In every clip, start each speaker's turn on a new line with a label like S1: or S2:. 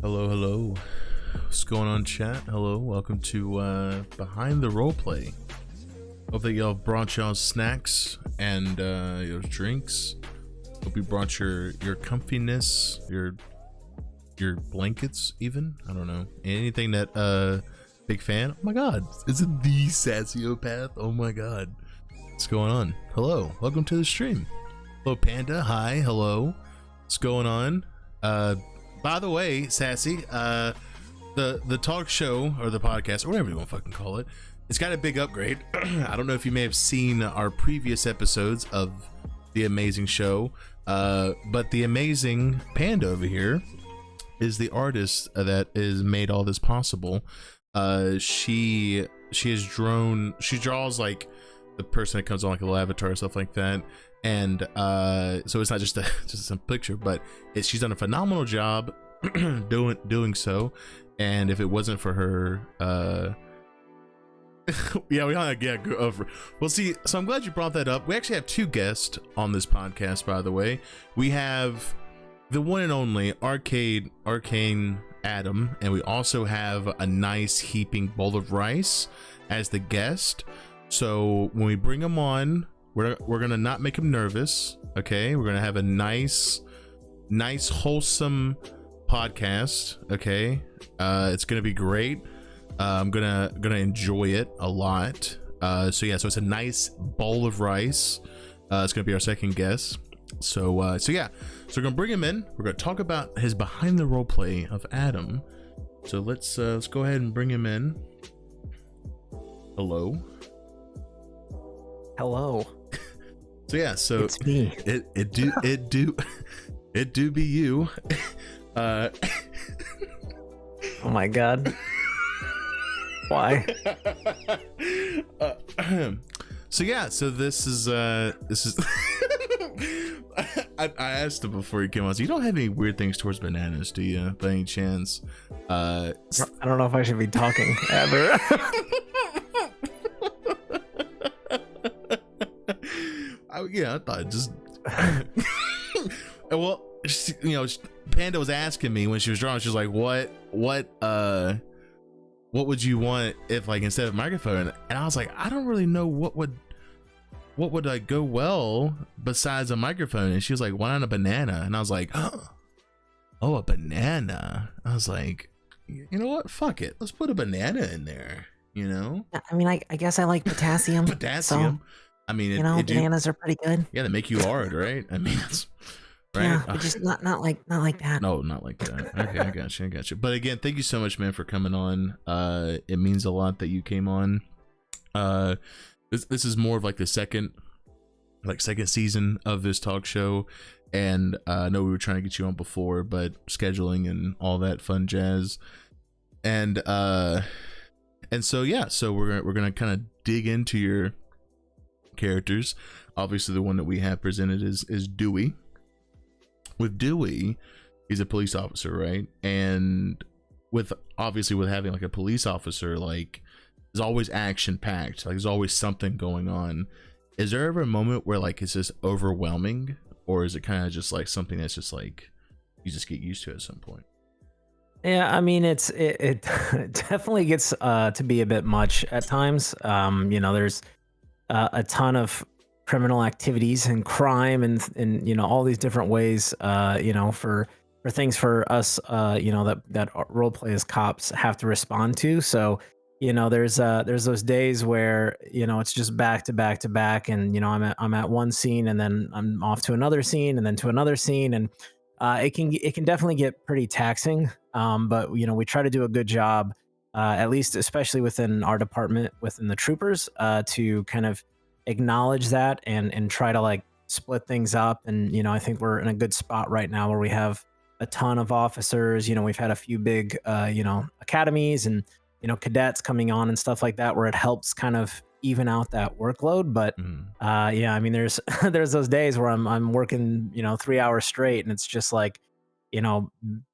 S1: Hello, hello. What's going on, chat? Hello, welcome to Behind the Roleplay. Hope that y'all brought y'all snacks and your drinks. Hope you brought your comfiness, your blankets, even. I don't know, anything that big fan. Oh my God, is it the Sassiopath? Oh my God, what's going on? Hello, welcome to the stream. Hello, Panda. Hi, hello. What's going on? By the way, Sassy, the talk show or the podcast or whatever you want to fucking call it, it's got a big upgrade. I don't know if you may have seen our previous episodes of the amazing show, but the amazing Panda over here is the artist that has made all this possible. She draws like the person that comes on, like a little avatar, stuff like that. And so it's not just a picture, but she's done a phenomenal job doing so. And if it wasn't for her, yeah, we gotta get over. Well, see, so I'm glad you brought that up. We actually have two guests on this podcast, by the way. We have the one and only ArcaneAdam, and we also have a nice heaping bowl of rice as the guest. So when we bring him on, we're gonna not make him nervous. Okay, we're gonna have a nice wholesome podcast. Okay, it's gonna be great. I'm gonna enjoy it a lot. So yeah, so it's a nice bowl of rice. It's gonna be our second guest. So yeah, so we're gonna bring him in. We're gonna talk about his behind the role play of Adam. So let's go ahead and bring him in. Hello. So yeah, so
S2: it's me.
S1: It do be you.
S2: Oh my God. Why?
S1: So yeah, so this is I asked him before he came on, so you don't have any weird things towards bananas, do you, by any chance?
S2: I don't know if I should be talking ever.
S1: I thought just well, you know, Panda was asking me when she was drawing, she was like, what would you want if, like, instead of microphone? And I was like, I don't really know what would like go well besides a microphone. And she was like, why not a banana? And I was like, oh, a banana. I was like, you know what, fuck it, let's put a banana in there, you know.
S2: I mean, I guess I like potassium.
S1: So, I mean,
S2: bananas are pretty good.
S1: Yeah, they make you hard, right? I mean, it's right.
S2: Yeah, but just not like that.
S1: No, not like that. Okay, I got you. But again, thank you so much, man, for coming on. It means a lot that you came on. This is more of like the second season of this talk show, and I know we were trying to get you on before, but scheduling and all that fun jazz. And so yeah, so we're gonna kind of dig into your characters. Obviously, the one that we have presented is Dewey. With Dewey, he's a police officer, right? And with having like a police officer, like, there's always action packed, like there's always something going on. Is there ever a moment where like it's just overwhelming, or is it kind of just like something that's just like you just get used to at some point?
S2: Yeah, I mean, it definitely gets to be a bit much at times. There's a ton of criminal activities and crime and all these different ways for things for us that role play as cops have to respond to. So there's those days where it's just back to back to back, and I'm at one scene and then I'm off to another scene and then to another scene, and it can definitely get pretty taxing, but we try to do a good job, at least especially within our department, within the troopers, to kind of acknowledge that and try to like split things up. And I think we're in a good spot right now where we have a ton of officers. We've had a few big academies and cadets coming on and stuff like that, where it helps kind of even out that workload. But yeah, I mean, there's those days where I'm working 3 hours straight, and it's just like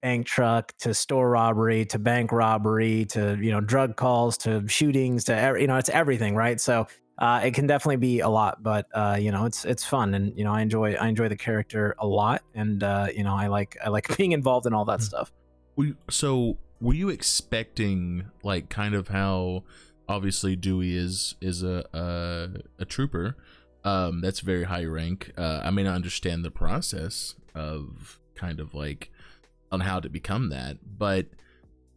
S2: bank truck to store robbery to bank robbery to drug calls to shootings to it's everything, right? So it can definitely be a lot, but it's fun, and I enjoy the character a lot, and I like being involved in all that stuff.
S1: So were you expecting like kind of how obviously Dewey is a trooper, that's very high rank. I may not understand the process of kind of like on how to become that, but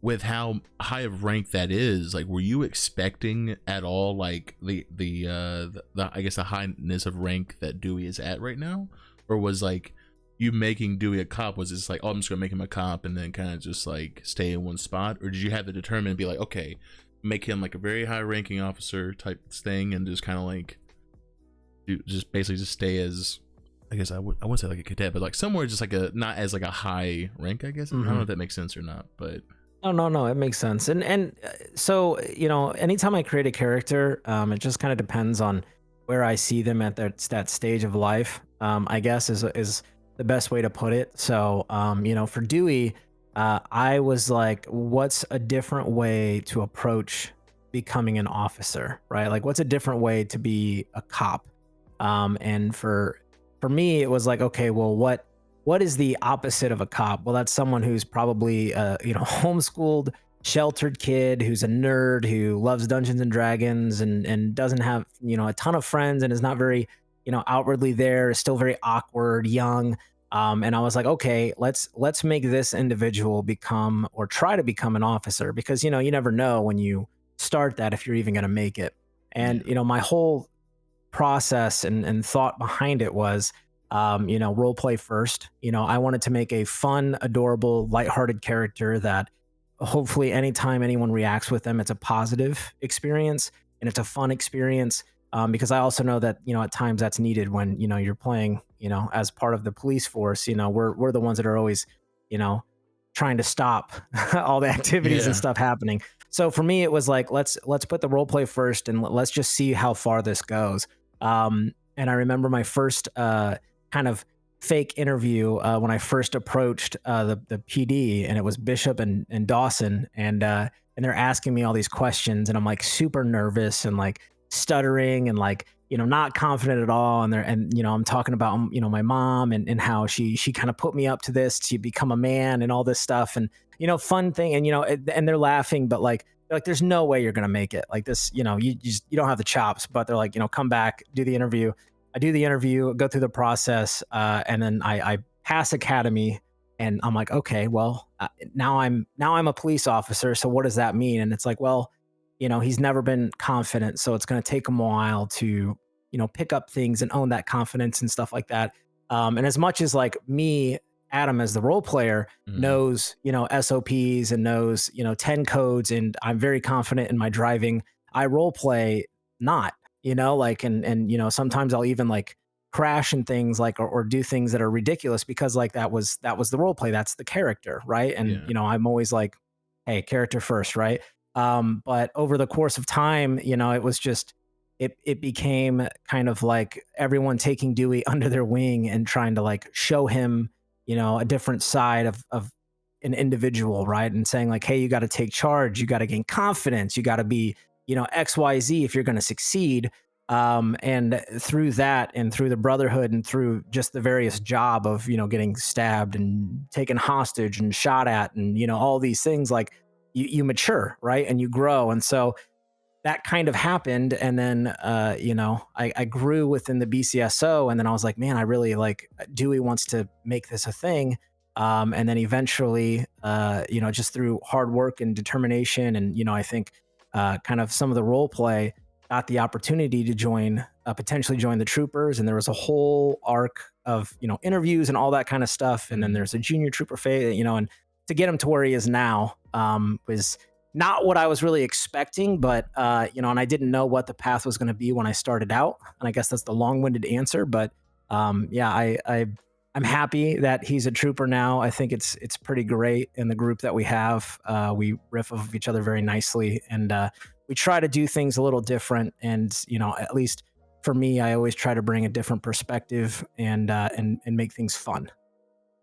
S1: with how high of rank that is, like, were you expecting at all like the I guess the highness of rank that Dewey is at right now, or was like you making Dewey a cop, was just like, oh, I'm just gonna make him a cop and then kind of just like stay in one spot, or did you have to determine and be like, okay, make him like a very high ranking officer type thing and just kind of like just basically just stay as, I guess I wouldn't say like a cadet, but like somewhere just like a, not as like a high rank, I guess. I don't know if that makes sense or not, but
S2: No, it makes sense. So, anytime I create a character, it just kind of depends on where I see them at that stage of life. I guess is the best way to put it. So, for Dewey, I was like, what's a different way to approach becoming an officer, right? Like, what's a different way to be a cop? And for me, it was like, okay, well, what is the opposite of a cop? Well, that's someone who's probably homeschooled, sheltered kid who's a nerd who loves Dungeons and Dragons and doesn't have, a ton of friends and is not very, outwardly there, is still very awkward, young. And I was like, okay, let's make this individual become or try to become an officer, because you never know when you start that if you're even going to make it. And my whole process and thought behind it was, role play first. I wanted to make a fun, adorable, lighthearted character that hopefully anytime anyone reacts with them, it's a positive experience and it's a fun experience. Because I also know that, at times that's needed when, you're playing, as part of the police force. We're the ones that are always, trying to stop all the activities and stuff happening. So for me, it was like, let's put the role play first and let's just see how far this goes. And I remember my first kind of fake interview when I first approached the PD, and it was Bishop and Dawson, and they're asking me all these questions, and I'm like super nervous and like stuttering and like not confident at all, and I'm talking about my mom and how she kind of put me up to this to become a man and all this stuff, and fun thing, and and they're laughing, but like there's no way you're gonna make it like this, you don't have the chops, but they're like, come back, do the interview. I do the interview, go through the process, and then I pass academy, and I'm like, okay, well, now I'm a police officer. So what does that mean? And it's like, well, he's never been confident, so it's going to take him a while to, pick up things and own that confidence and stuff like that. And as much as like me, Adam, as the role player, knows, SOPs and knows, 10 codes, and I'm very confident in my driving, I role play not. And sometimes I'll even like crash and things like, or do things that are ridiculous because like that was the role play. That's the character. Right. And, I'm always like, hey, character first. Right. But over the course of time, it was just, it became kind of like everyone taking Dewey under their wing and trying to like show him, a different side of an individual. Right. And saying like, hey, you got to take charge. You got to gain confidence. You got to be, XYZ if you're going to succeed. And through that and through the brotherhood and through just the various job of, getting stabbed and taken hostage and shot at and, all these things, like you mature, right? And you grow. And so that kind of happened. And then, I grew within the BCSO, and then I was like, man, I really like Dewey wants to make this a thing. And then eventually, just through hard work and determination and, I think, kind of some of the role play, got the opportunity to potentially join the troopers. And there was a whole arc of, interviews and all that kind of stuff. And then there's a junior trooper phase, and to get him to where he is now, was not what I was really expecting, but, and I didn't know what the path was going to be when I started out. And I guess that's the long-winded answer, but, I'm happy that he's a trooper now. I think it's pretty great in the group that we have. We riff off of each other very nicely, and we try to do things a little different. And at least for me, I always try to bring a different perspective and make things fun.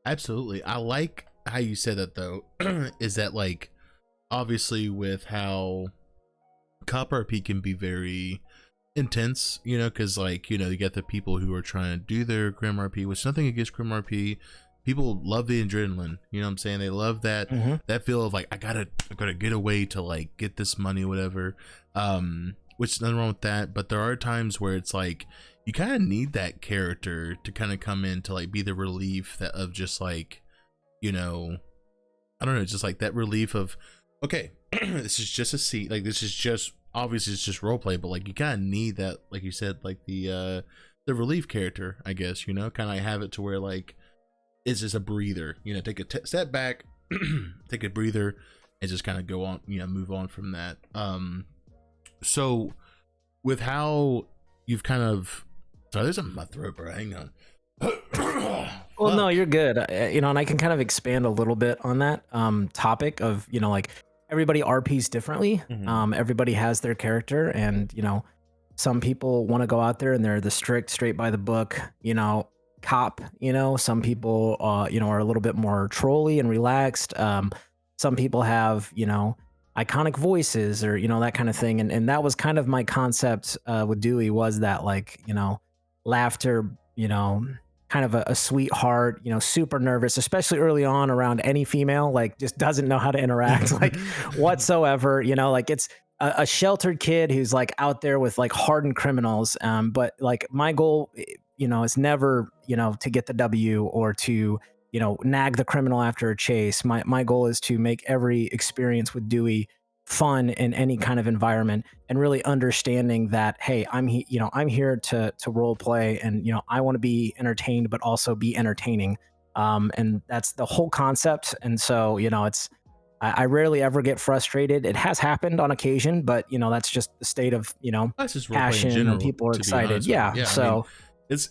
S1: Absolutely, I like how you said that though. Is that like obviously with how Cop RP can be very intense, because like you get the people who are trying to do their Grim RP, which nothing against Grim RP, people love the adrenaline. You know what I'm saying? They love that that feel of like I gotta get away to like get this money, whatever. Which nothing wrong with that, but there are times where it's like you kind of need that character to kind of come in to like be the relief that of just like, you know, I don't know, just like that relief of, okay, this is just a seat, like this is just obviously it's just role play, but like you kind of need that, like you said, like the relief character, I guess, you know, kind of have it to where like it's just a breather, you know, take a step back, take a breather, and just kind of go on, you know, move on from that. So with how you've kind of, sorry, there's something in my throat, bro. Hang on.
S2: Well, no, you're good. You know, and I can kind of expand a little bit on that topic of, you know, like everybody RPs differently. Everybody has their character, and, you know, some people want to go out there and they're the strict, straight by the book, you know, cop. You know, some people, you know, are a little bit more trolly and relaxed. Some people have, you know, iconic voices or, you know, that kind of thing. And that was kind of my concept with Dewey, was that, like, you know, laughter, you know, kind of a sweetheart, you know, super nervous, especially early on around any female, like just doesn't know how to interact like whatsoever, you know, like it's a sheltered kid who's like out there with like hardened criminals. But like my goal, you know, is never, you know, to get the W or to, you know, nag the criminal after a chase. My goal is to make every experience with Dewey fun in any kind of environment, and really understanding that, hey, you know, I'm here to role play, and, you know, I want to be entertained but also be entertaining. And that's the whole concept. And so, you know, I rarely ever get frustrated. It has happened on occasion, but, you know, that's just the state of, you know,
S1: That's just role play in
S2: passion,
S1: general,
S2: and people are
S1: to be
S2: excited.
S1: honest with you.
S2: Yeah. So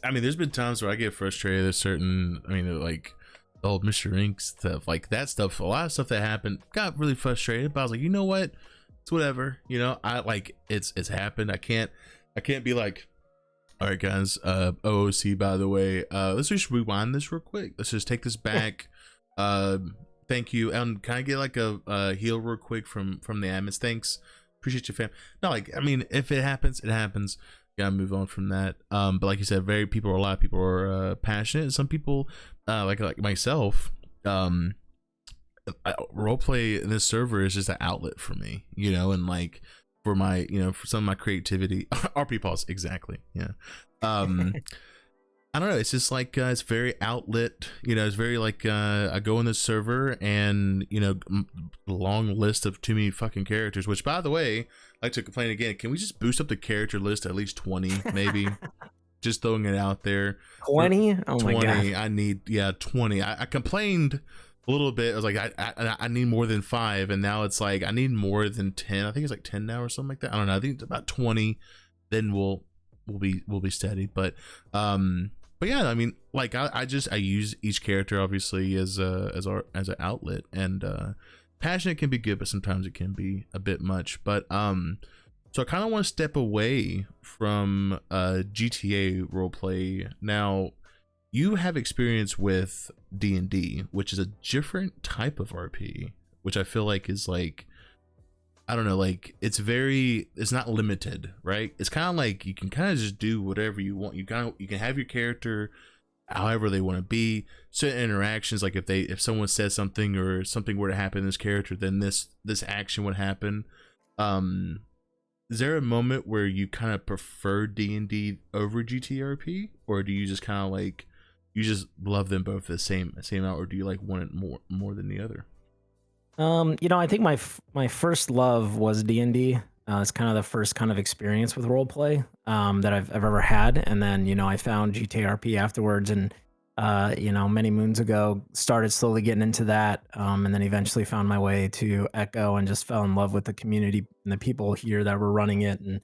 S1: I mean, there's been times where I get frustrated at certain, I mean, like the old Mr. Ink stuff, like that stuff, a lot of stuff that happened, got really frustrated, but I was like, you know what? It's whatever, you know, I like, it's happened. I can't be like, all right, guys, OOC, by the way, let's just rewind this real quick. Let's just take this back. Thank you. And can I get like a heal real quick from the admins? Thanks. Appreciate you, fam. No, like, I mean, if it happens, it happens. Gotta move on from that. But like you said, a lot of people are passionate, and some people like myself, roleplay in this server is just an outlet for me, you know, and like for my, you know, for some of my creativity. RP pause, exactly. Yeah. I don't know, it's just like it's very outlet, you know, it's very like I go in this server and, you know, long list of too many fucking characters, which, by the way, I like to complain again, can we just boost up the character list at least 20 maybe? Just throwing it out there.
S2: 20? Oh
S1: 20,
S2: my God.
S1: I need, 20. I complained a little bit. I was like, I need more than 5, and now it's like I need more than 10. I think it's like 10 now or something like that. I don't know. I think it's about 20. Then we'll be steady. But yeah, I mean, like I use each character obviously as an outlet, and passionate can be good, but sometimes it can be a bit much. But so I kind of want to step away from GTA roleplay. Now, you have experience with D&D, which is a different type of RP, which I feel like is like, I don't know, like it's not limited, right? It's kind of like you can kind of just do whatever you want. You can have your character however they want to be. Certain interactions, like if someone says something or something were to happen in this character, then this action would happen. Is there a moment where you kind of prefer D&D over GTRP, or do you just kind of like, you just love them both the same out, or do you like one it more than the other?
S2: You know, I think my first love was D&D. It's kind of the first kind of experience with roleplay that I've ever had. And then, you know, I found GTRP afterwards, and you know, many moons ago, started slowly getting into that, and then eventually found my way to Echo and just fell in love with the community and the people here that were running it. And,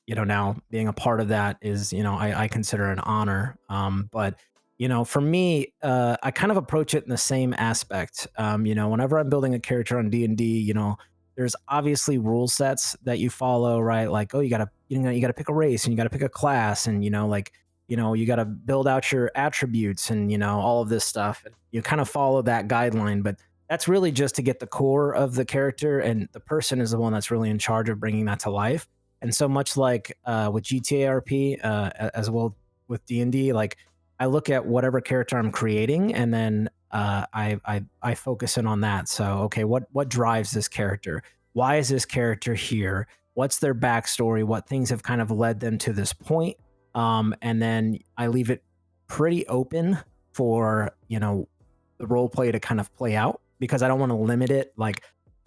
S2: you know, now being a part of that is, you know, I consider an honor. But you know, for me, I kind of approach it in the same aspect. You know, whenever I'm building a character on D&D, you know, there's obviously rule sets that you follow, right? Like, oh, you gotta pick a race, and you gotta pick a class, and, you know, like, you know, you gotta build out your attributes, and, you know, all of this stuff. You kind of follow that guideline, but that's really just to get the core of the character, and the person is the one that's really in charge of bringing that to life. And so much like with GTA RP, as well with D&D, like, I look at whatever character I'm creating, and then I focus in on that. So okay, what drives this character? Why is this character here? What's their backstory? What things have kind of led them to this point? And then I leave it pretty open for, the role play to kind of play out, because I don't want to limit it. Like,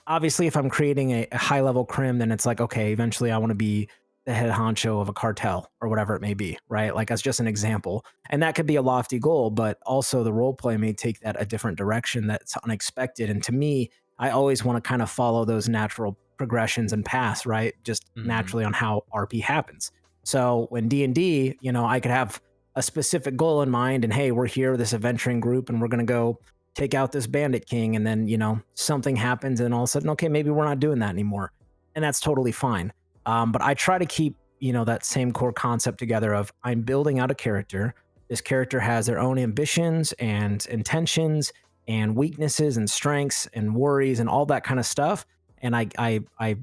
S2: obviously, if I'm creating a high level crim, then it's like, okay, eventually I want to be the head honcho of a cartel or whatever it may be, right? Like, that's just an example. And that could be a lofty goal, but also the role play may take that a different direction that's unexpected. And to me, I always want to kind of follow those natural progressions and paths, right? Just naturally on how RP happens. So when D&D, I could have a specific goal in mind, and hey, we're here, this adventuring group, and we're going to go take out this bandit king. And then, something happens, and all of a sudden, okay, maybe we're not doing that anymore. And that's totally fine. But I try to keep, that same core concept together of, I'm building out a character. This character has their own ambitions and intentions and weaknesses and strengths and worries and all that kind of stuff. And I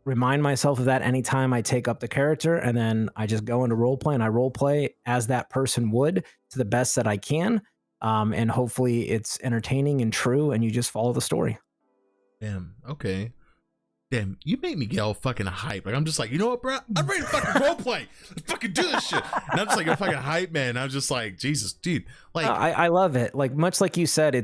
S2: remind myself of that anytime I take up the character, and then I just go into role play and I role play as that person would, to the best that I can. And hopefully it's entertaining and true, and you just follow the story.
S1: Damn. Okay. Damn, you make me get all fucking hype. Like, I'm just like, you know what, bro? I'm ready to fucking roleplay. Let's fucking do this shit. And I'm just like a fucking hype man. I'm just like, Jesus, dude. Like,
S2: I love it. Like, much like you said,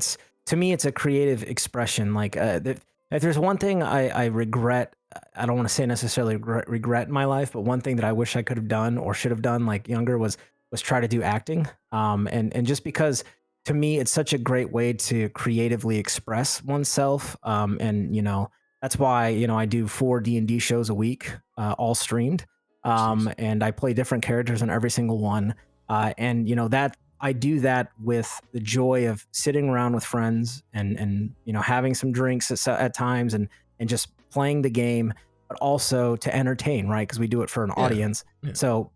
S2: to me, it's a creative expression. Like, if there's one thing I regret, I don't want to say necessarily regret in my life, but one thing that I wish I could have done or should have done like younger was try to do acting. And just because to me, it's such a great way to creatively express oneself. And that's why, I do 4 D&D shows a week, all streamed. And I play different characters on every single one. And that I do that with the joy of sitting around with friends and having some drinks at times, and just playing the game, but also to entertain, right? Because we do it for an audience. Yeah. So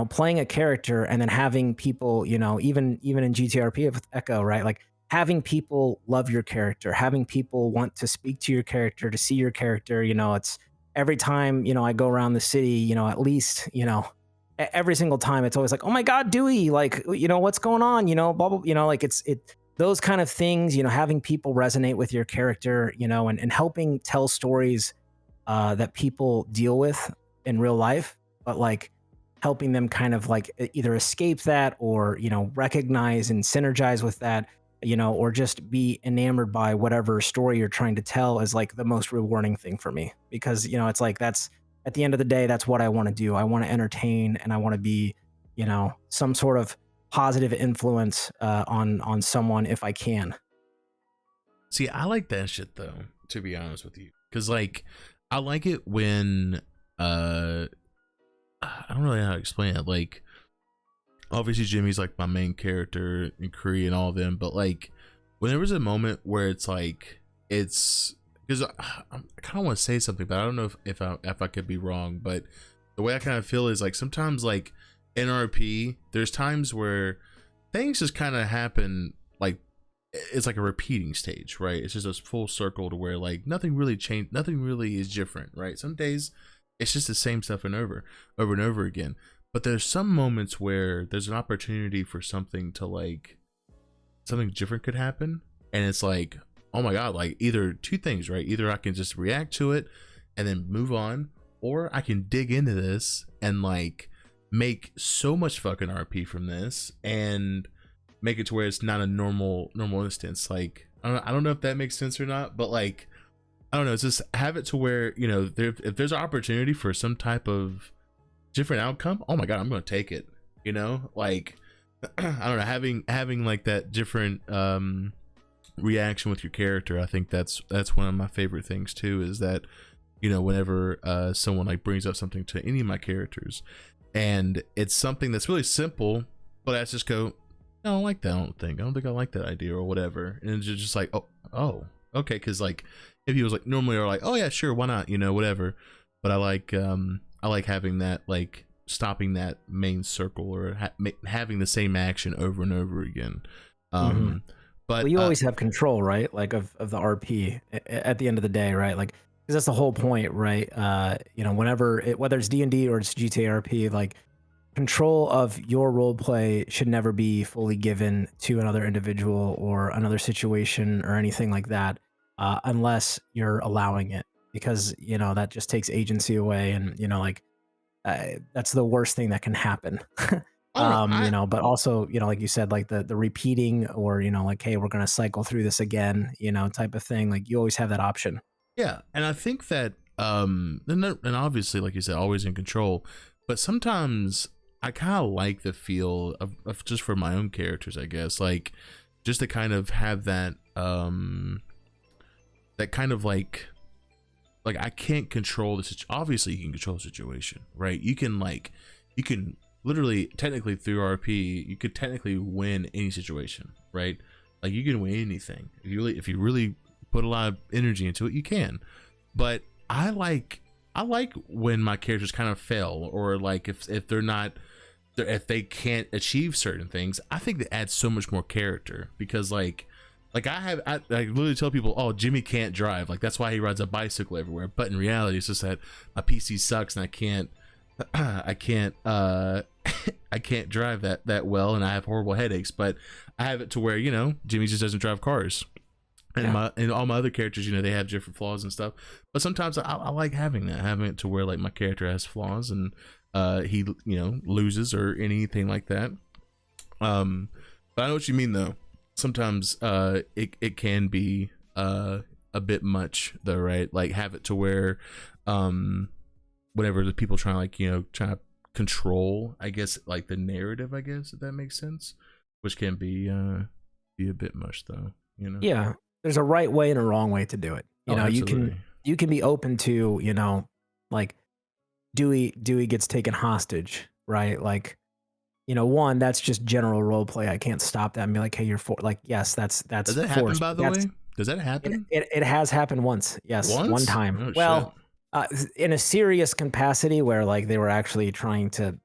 S2: playing a character and then having people, even in GTRP with Echo, right? Like, having people love your character, having people want to speak to your character, to see your character. It's every time, I go around the city, at least, every single time it's always like, oh my God, Dewey, like, what's going on? Blah, blah, like those kind of things, having people resonate with your character, and helping tell stories that people deal with in real life, but like helping them kind of like either escape that or, recognize and synergize with that, or just be enamored by whatever story you're trying to tell, is like the most rewarding thing for me. Because, it's like, that's at the end of the day, that's what I want to do. I want to entertain, and I want to be, some sort of positive influence on someone if I can.
S1: See, I like that shit though, to be honest with you. Cause like, I like it when, I don't really know how to explain it. Like, obviously Jimmy's like my main character in Kree and all of them, but like when there was a moment where it's like, it's because I kind of want to say something, but I don't know if I could be wrong. But the way I kind of feel is like, sometimes like in RP, there's times where things just kind of happen, like it's like a repeating stage, right? It's just a full circle to where like nothing really changed, nothing really is different, right? Some days it's just the same stuff and over and over again. But there's some moments where there's an opportunity for something to like, something different could happen. And it's like, oh my God, like either two things, right? Either I can just react to it and then move on, or I can dig into this and like make so much fucking RP from this and make it to where it's not a normal instance. Like, I don't know if that makes sense or not, but like, I don't know, it's just have it to where, if there's an opportunity for some type of different outcome, oh my God, I'm gonna take it. Like I don't know, having like that different reaction with your character, I think that's one of my favorite things too, is that whenever someone like brings up something to any of my characters and it's something that's really simple, but I just go, I don't like that, I don't think I like that idea or whatever, and it's just like, oh okay, because like if he was like normally are like, oh yeah, sure, why not, whatever. But I like having that, like stopping that main circle or having the same action over and over again. But
S2: you always have control, right? Like of the RP at the end of the day, right? Like, because that's the whole point, right? Whenever whether it's D&D or it's GTA RP, like control of your role play should never be fully given to another individual or another situation or anything like that, unless you're allowing it, because that just takes agency away, and like that's the worst thing that can happen.
S1: I don't know.
S2: But also, like you said, like the repeating, or like, hey, we're gonna cycle through this again, type of thing. Like, you always have that option.
S1: Yeah, and I think that and obviously, like you said, always in control, but sometimes I kind of like the feel of just for my own characters, I guess, like just to kind of have that that kind of like I can't control the situation. Obviously, you can control the situation, right? You can literally, technically, through RP, you could technically win any situation, right? Like, you can win anything if you really put a lot of energy into it. You can, but I like when my characters kind of fail, or like if they can't achieve certain things. I think that adds so much more character, because like I literally tell people, oh, Jimmy can't drive, like that's why he rides a bicycle everywhere. But in reality, it's just that my PC sucks and I can't I can't drive that well, and I have horrible headaches. But I have it to where Jimmy just doesn't drive cars, and all my other characters, they have different flaws and stuff. But sometimes I like having it to where like my character has flaws, and he loses or anything like that. But I know what you mean, though. Sometimes it can be a bit much, though, right? Like, have it to where whenever the people trying to control, I guess, like the narrative, I guess, if that makes sense, which can be a bit much, though.
S2: Yeah, there's a right way and a wrong way to do it. You can be open to like Dewey gets taken hostage, right? Like, one, that's just general role play. I can't stop that and be like, hey, you're like, yes, that's
S1: does that happen, by the way? Does that happen?
S2: It has happened once. Yes, one time.
S1: Oh,
S2: well, in a serious capacity where like they were actually trying to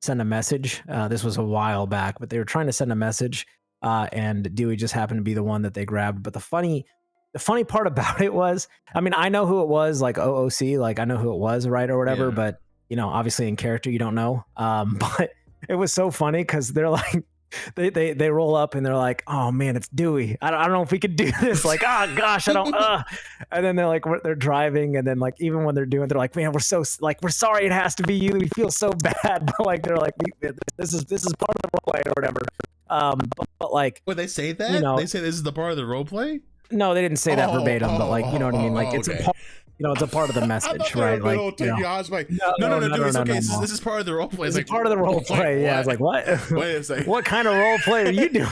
S2: send a message. This was a while back, but they were trying to send a message, and Dewey just happened to be the one that they grabbed. But the funny part about it was, I mean, I know who it was, like OOC, like I know who it was, right, or whatever. Yeah. But obviously in character you don't know. But it was so funny because they're like, they roll up and they're like, oh man, it's Dewey. I don't know if we could do this. Like, oh gosh, I don't. And then they're driving, and then like even when they're doing, they're like, man, we're sorry, it has to be you. We feel so bad, but like they're like, this is part of the role play or whatever. But like,
S1: would they say that? They say this is the part of the role play.
S2: No, they didn't say that verbatim, but like, you know what I mean? Like, it's a part, it's a part of the message, right? Like,
S1: I was like, no, dude, it's okay. This is part of the role play.
S2: It's like part of the role play. Yeah, I was like, what?
S1: Wait a second.
S2: What kind of role play are you doing?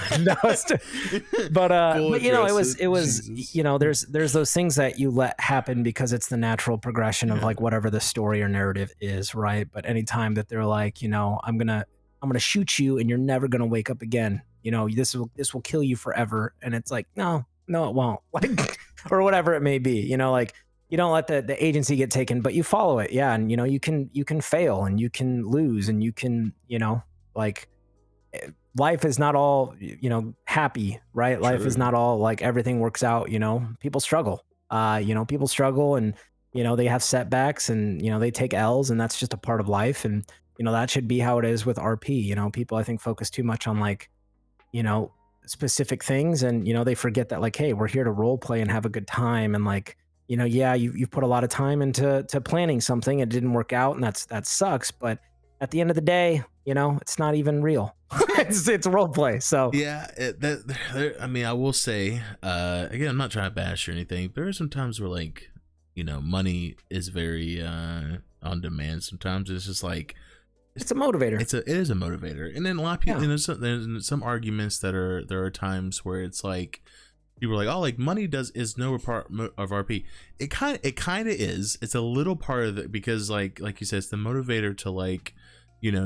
S2: But it was Jesus. There's those things that you let happen because it's the natural progression of like whatever the story or narrative is, right? But anytime that they're like, I'm gonna shoot you and you're never gonna wake up again. This will kill you forever, and it's like, no, it won't. Like, or whatever it may be. Like, you don't let the agency get taken, but you follow it. Yeah. And you can fail, and you can lose, and you can, like, life is not all, happy, right? True. Life is not all like everything works out. People struggle, people struggle, and, they have setbacks, and, they take L's, and that's just a part of life. And, that should be how it is with RP. People, I think, focus too much on like, specific things, and, they forget that like, hey, we're here to role play and have a good time. And like, you've put a lot of time into planning something. It didn't work out, and that sucks. But at the end of the day, it's not even real. it's role play. So
S1: yeah, I mean, I will say, again, I'm not trying to bash or anything. There are some times where like, money is very on demand. Sometimes it's just like,
S2: it's a motivator.
S1: It is a motivator. And then a lot of people, there's some arguments there are times where it's like, people are like, oh, like money is no part of RP. It kind of is. It's a little part of it, because like you said, it's the motivator to like,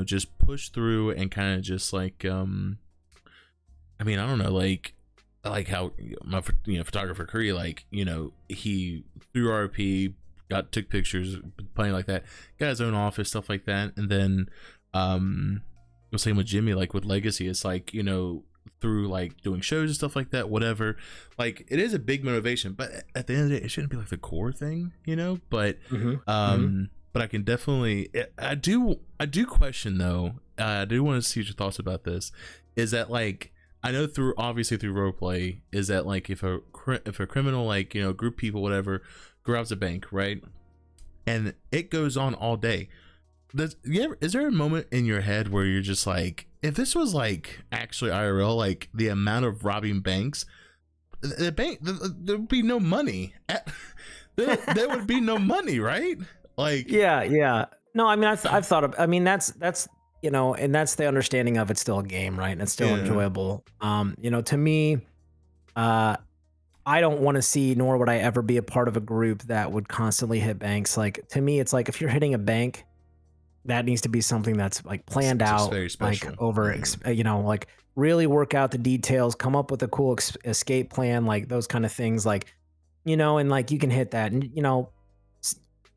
S1: just push through and kind of just like, I mean, I don't know, like how my photographer Curry, like, he through RP took pictures, playing like that, got his own office, stuff like that. And then the same with Jimmy, like with Legacy, it's like, through like doing shows and stuff like that, whatever, like it is a big motivation, but at the end of the day, it shouldn't be like the core thing, but but I can definitely. I do question though. I do want to see your thoughts about this. Is that like I know through obviously through roleplay is that like if a criminal like group people whatever grabs a bank, right, and it goes on all day. Is there a moment in your head where you're just like, if this was like actually IRL, like the amount of robbing banks, the bank there would be no money. There would be no money, right? Like
S2: yeah. No, I mean I've thought of. I mean that's and that's the understanding of it's still a game, right? And it's still enjoyable. To me, I don't want to see, nor would I ever be a part of a group that would constantly hit banks. Like to me, it's like if you're hitting a bank, that needs to be something that's like planned out, like over, like really work out the details, come up with a cool escape plan, like those kind of things, like, and like you can hit that. And,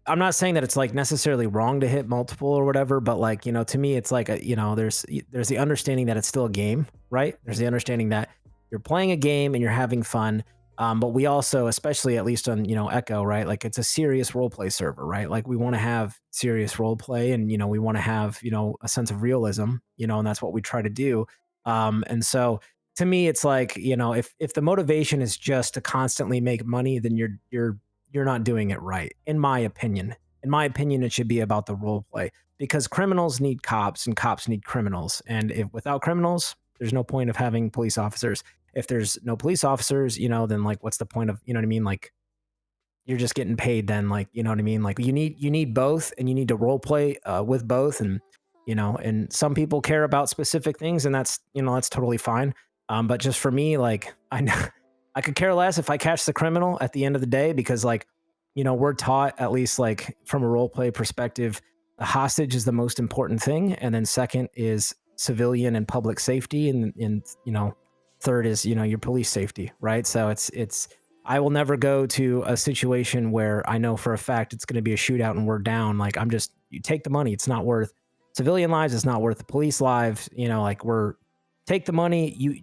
S2: I'm not saying that it's like necessarily wrong to hit multiple or whatever, but like, to me, it's like, there's the understanding that it's still a game, right? There's the understanding that you're playing a game and you're having fun. But we also, especially at least on, Echo, right? Like it's a serious role play server, right? Like we want to have serious role play and, we want to have, a sense of realism, and that's what we try to do. And so to me, it's like, if the motivation is just to constantly make money, then you're not doing it right. In my opinion, it should be about the role play because criminals need cops and cops need criminals. And if without criminals, there's no point of having police officers. If there's no police officers, then like, what's the point of, what I mean? Like you're just getting paid then, like, what I mean? Like you need both and you need to role play with both. And, and some people care about specific things and that's, that's totally fine. But just for me, like I could care less if I catch the criminal at the end of the day, because like, we're taught, at least like from a role play perspective, the hostage is the most important thing. And then second is civilian and public safety. And third is, your police safety, right? So it's, I will never go to a situation where I know for a fact it's going to be a shootout and we're down. Like you take the money. It's not worth civilian lives. It's not worth the police lives. Like take the money, you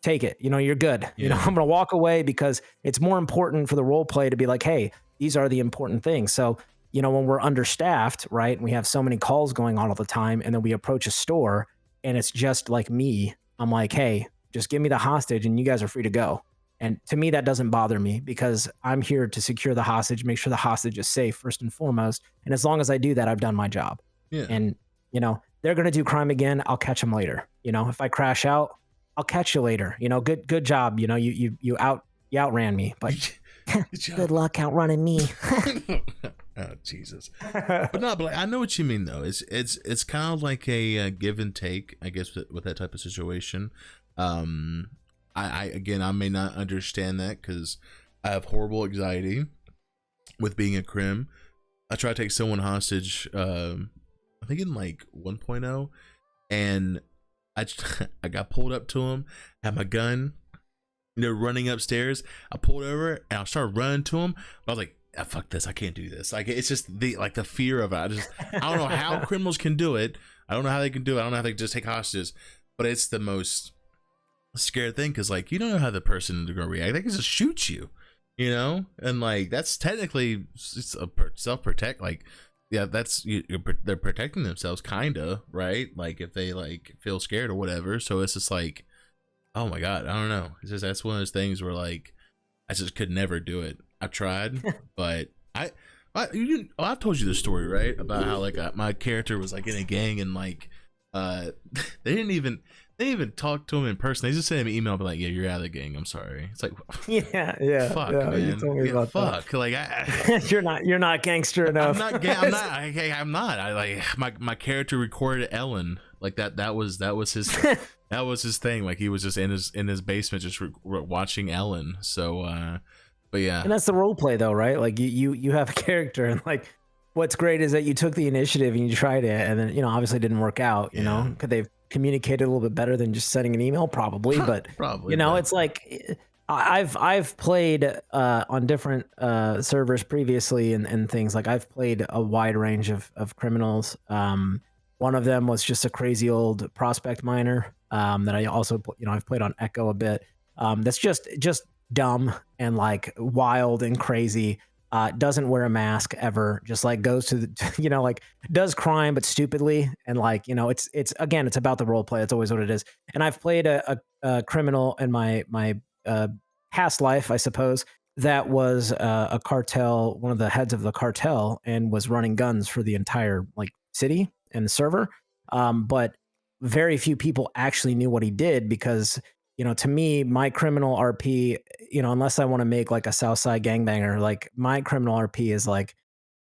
S2: take it, you're good. I'm going to walk away because it's more important for the role play to be like, hey, these are the important things. So, when we're understaffed, right, and we have so many calls going on all the time, and then we approach a store and it's just like me, I'm like, hey, just give me the hostage and you guys are free to go. And to me, that doesn't bother me because I'm here to secure the hostage, make sure the hostage is safe first and foremost. And as long as I do that, I've done my job. Yeah. And, they're going to do crime again. I'll catch them later. If I crash out, I'll catch you later. Good job. You outran me, but good luck outrunning me.
S1: Oh Jesus! But like, I know what you mean though. It's kind of like a give and take, I guess, with that type of situation. I may not understand that because I have horrible anxiety with being a crim. I tried to take someone hostage. I think in like 1.0, and I got pulled up to him, had my gun, running upstairs. I pulled over and I started running to him. I was like, ah, fuck this, I can't do this. Like it's just the fear of it. I don't know how criminals can do it. I don't know how they can do it. I don't know how they just take hostages, but it's the most scared thing because like you don't know how the person is gonna react. They can just shoot you, and like that's technically it's a self-protect. Like yeah, that's they're protecting themselves, kinda, right? Like if they like feel scared or whatever. So it's just like, oh my god, I don't know. It's just that's one of those things where like I just could never do it. I tried, but I've told you the story, right? About how like my character was like in a gang and like they didn't even talk to him in person. They just sent him an email, but like, yeah, you're out of the gang. I'm sorry. It's like,
S2: yeah,
S1: fuck,
S2: yeah,
S1: man.
S2: You told me about
S1: fuck.
S2: That.
S1: Like,
S2: you're not gangster enough.
S1: I'm not. I like my character recorded Ellen like that. That was his. That was his thing. Like he was just in his basement, just watching Ellen. So, but yeah.
S2: And that's the role play, though, right? Like you have a character, and like what's great is that you took the initiative and you tried it, and then obviously it didn't work out. Could they've communicated a little bit better than just sending an email? Probably, but
S1: probably.
S2: It's like I've played on different servers previously and things. Like I've played a wide range of criminals. One of them was just a crazy old prospect miner that I also I've played on Echo a bit. That's just dumb and like wild and crazy. doesn't wear a mask ever, just like goes to the, like does crime but stupidly, and like it's again, it's about the role play. It's always what it is. And I've played a criminal in my past life, I suppose, that was a cartel, one of the heads of the cartel, and was running guns for the entire like city and the server. But very few people actually knew what he did because to me, my criminal RP, unless I want to make like a Southside gangbanger, like my criminal RP is like,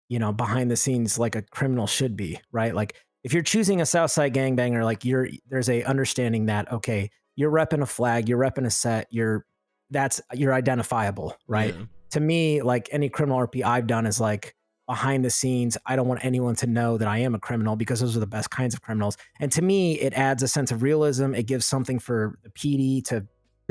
S2: behind the scenes like a criminal should be, right? Like if you're choosing a Southside gangbanger, like there's a understanding that, okay, you're repping a flag, you're repping a set, you're identifiable, right?
S1: Yeah.
S2: To me, like any criminal RP I've done is like behind the scenes. I don't want anyone to know that I am a criminal because those are the best kinds of criminals. And to me, it adds a sense of realism. It gives something for the PD to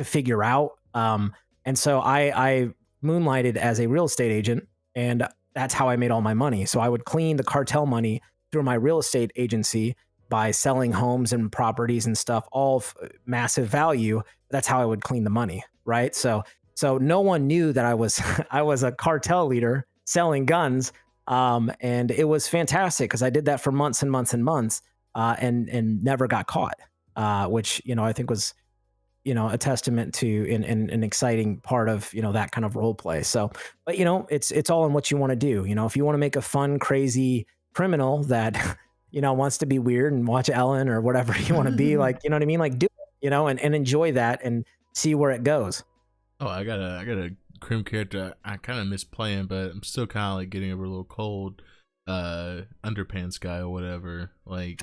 S2: figure out. And so I moonlighted as a real estate agent, and that's how I made all my money. So I would clean the cartel money through my real estate agency by selling homes and properties and stuff, all massive value. That's how I would clean the money, right? So no one knew that I was I was a cartel leader selling guns, and it was fantastic because I did that for months and months and months, and never got caught, which I think was a testament to an exciting part of that kind of role play. So, but it's all in what you want to do. If you want to make a fun, crazy criminal that wants to be weird and watch Ellen or whatever you want to be, like what I mean, like do it, and enjoy that and see where it goes.
S1: Oh, I got a crim character I kind of miss playing, but I'm still kind of like getting over a little cold. Underpants guy or whatever, like,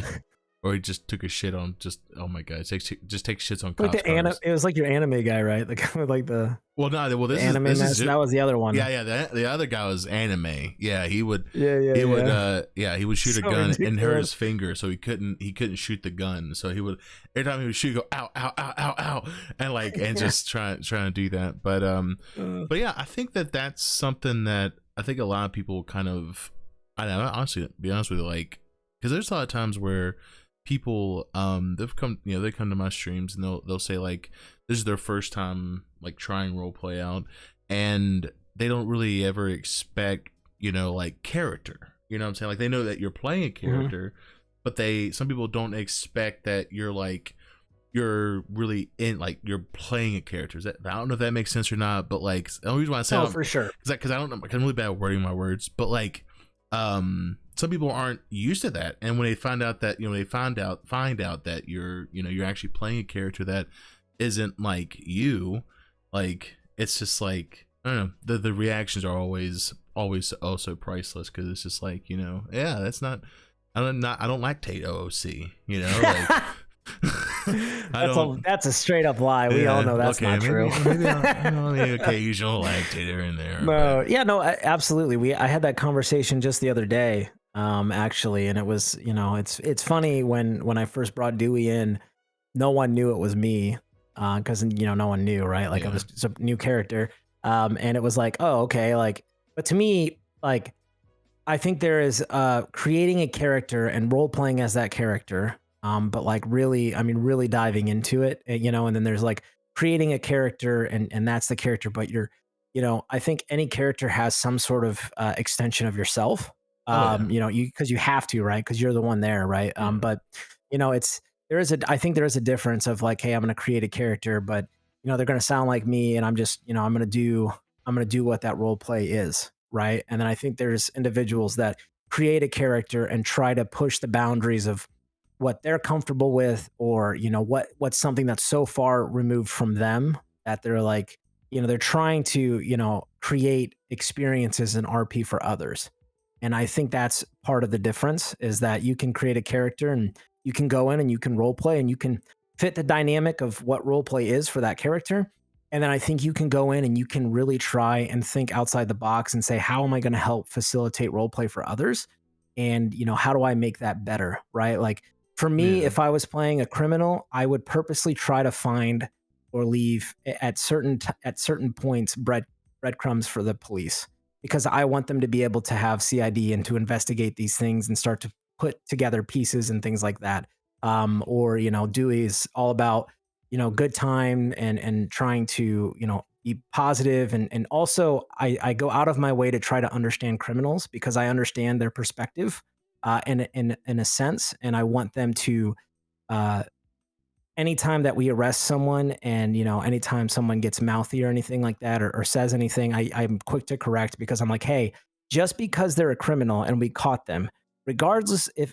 S1: or he just took a shit on oh my god, just takes shits on
S2: like
S1: cops.
S2: It was like your anime guy, right? The guy with like the
S1: this
S2: anime
S1: is
S2: that was the other one.
S1: Yeah. The other guy was anime. Yeah, he would.
S2: Yeah.
S1: He would shoot
S2: So
S1: a gun
S2: ridiculous.
S1: and hurt his finger, so he couldn't shoot the gun. So he would every time he would shoot, go ow, ow, ow, ow, ow, and like and just trying to do that. But yeah, I think that's something that I think a lot of people kind of. I don't know, honestly, to be honest with you, like, because there's a lot of times where people they've come they come to my streams and they'll say like this is their first time like trying role play out, and they don't really ever expect like character, what I'm saying, like they know that you're playing a character, but some people don't expect that you're really in, like you're playing a character. I don't know if that makes sense or not, but like the only reason why I say
S2: for sure,
S1: because I don't know, I'm really bad at wording my words, but like some people aren't used to that, and when they find out that they find out that you're you're actually playing a character that isn't like you, like it's just like I don't know, the reactions are always also priceless, because it's just like yeah, that's not I don't like Tate OOC, like
S2: that's a straight up lie. We all know that's not true.
S1: Maybe I'll the occasional lactator in there.
S2: No, absolutely. I had that conversation just the other day, actually, and it was it's funny when I first brought Dewey in, no one knew it was me, because no one knew, right? Like I was just a new character, and it was like, oh, okay, like, but to me, like, I think there is creating a character and role playing as that character. But like really diving into it, and then there's like creating a character and that's the character, but I think any character has some sort of extension of yourself. Because you have to, right? Because you're the one there, right? But I think there is a difference of like, hey, I'm going to create a character, but they're going to sound like me, and I'm just, I'm going to do what that role play is, right? And then I think there's individuals that create a character and try to push the boundaries of what they're comfortable with, or what's something that's so far removed from them that they're like, they're trying to create experiences in RP for others. And I think that's part of the difference, is that you can create a character and you can go in and you can role play and you can fit the dynamic of what role play is for that character. And then I think you can go in and you can really try and think outside the box and say, how am I going to help facilitate role play for others? And how do I make that better, right? Like, for me, if I was playing a criminal, I would purposely try to find or leave at certain points breadcrumbs for the police, because I want them to be able to have CID and to investigate these things and start to put together pieces and things like that. Or Dewey is all about good time and trying to be positive, and also I go out of my way to try to understand criminals because I understand their perspective, in a sense, and I want them to uh, anytime that we arrest someone and anytime someone gets mouthy or anything like that or says anything, I'm quick to correct because I'm like, hey, just because they're a criminal and we caught them, regardless if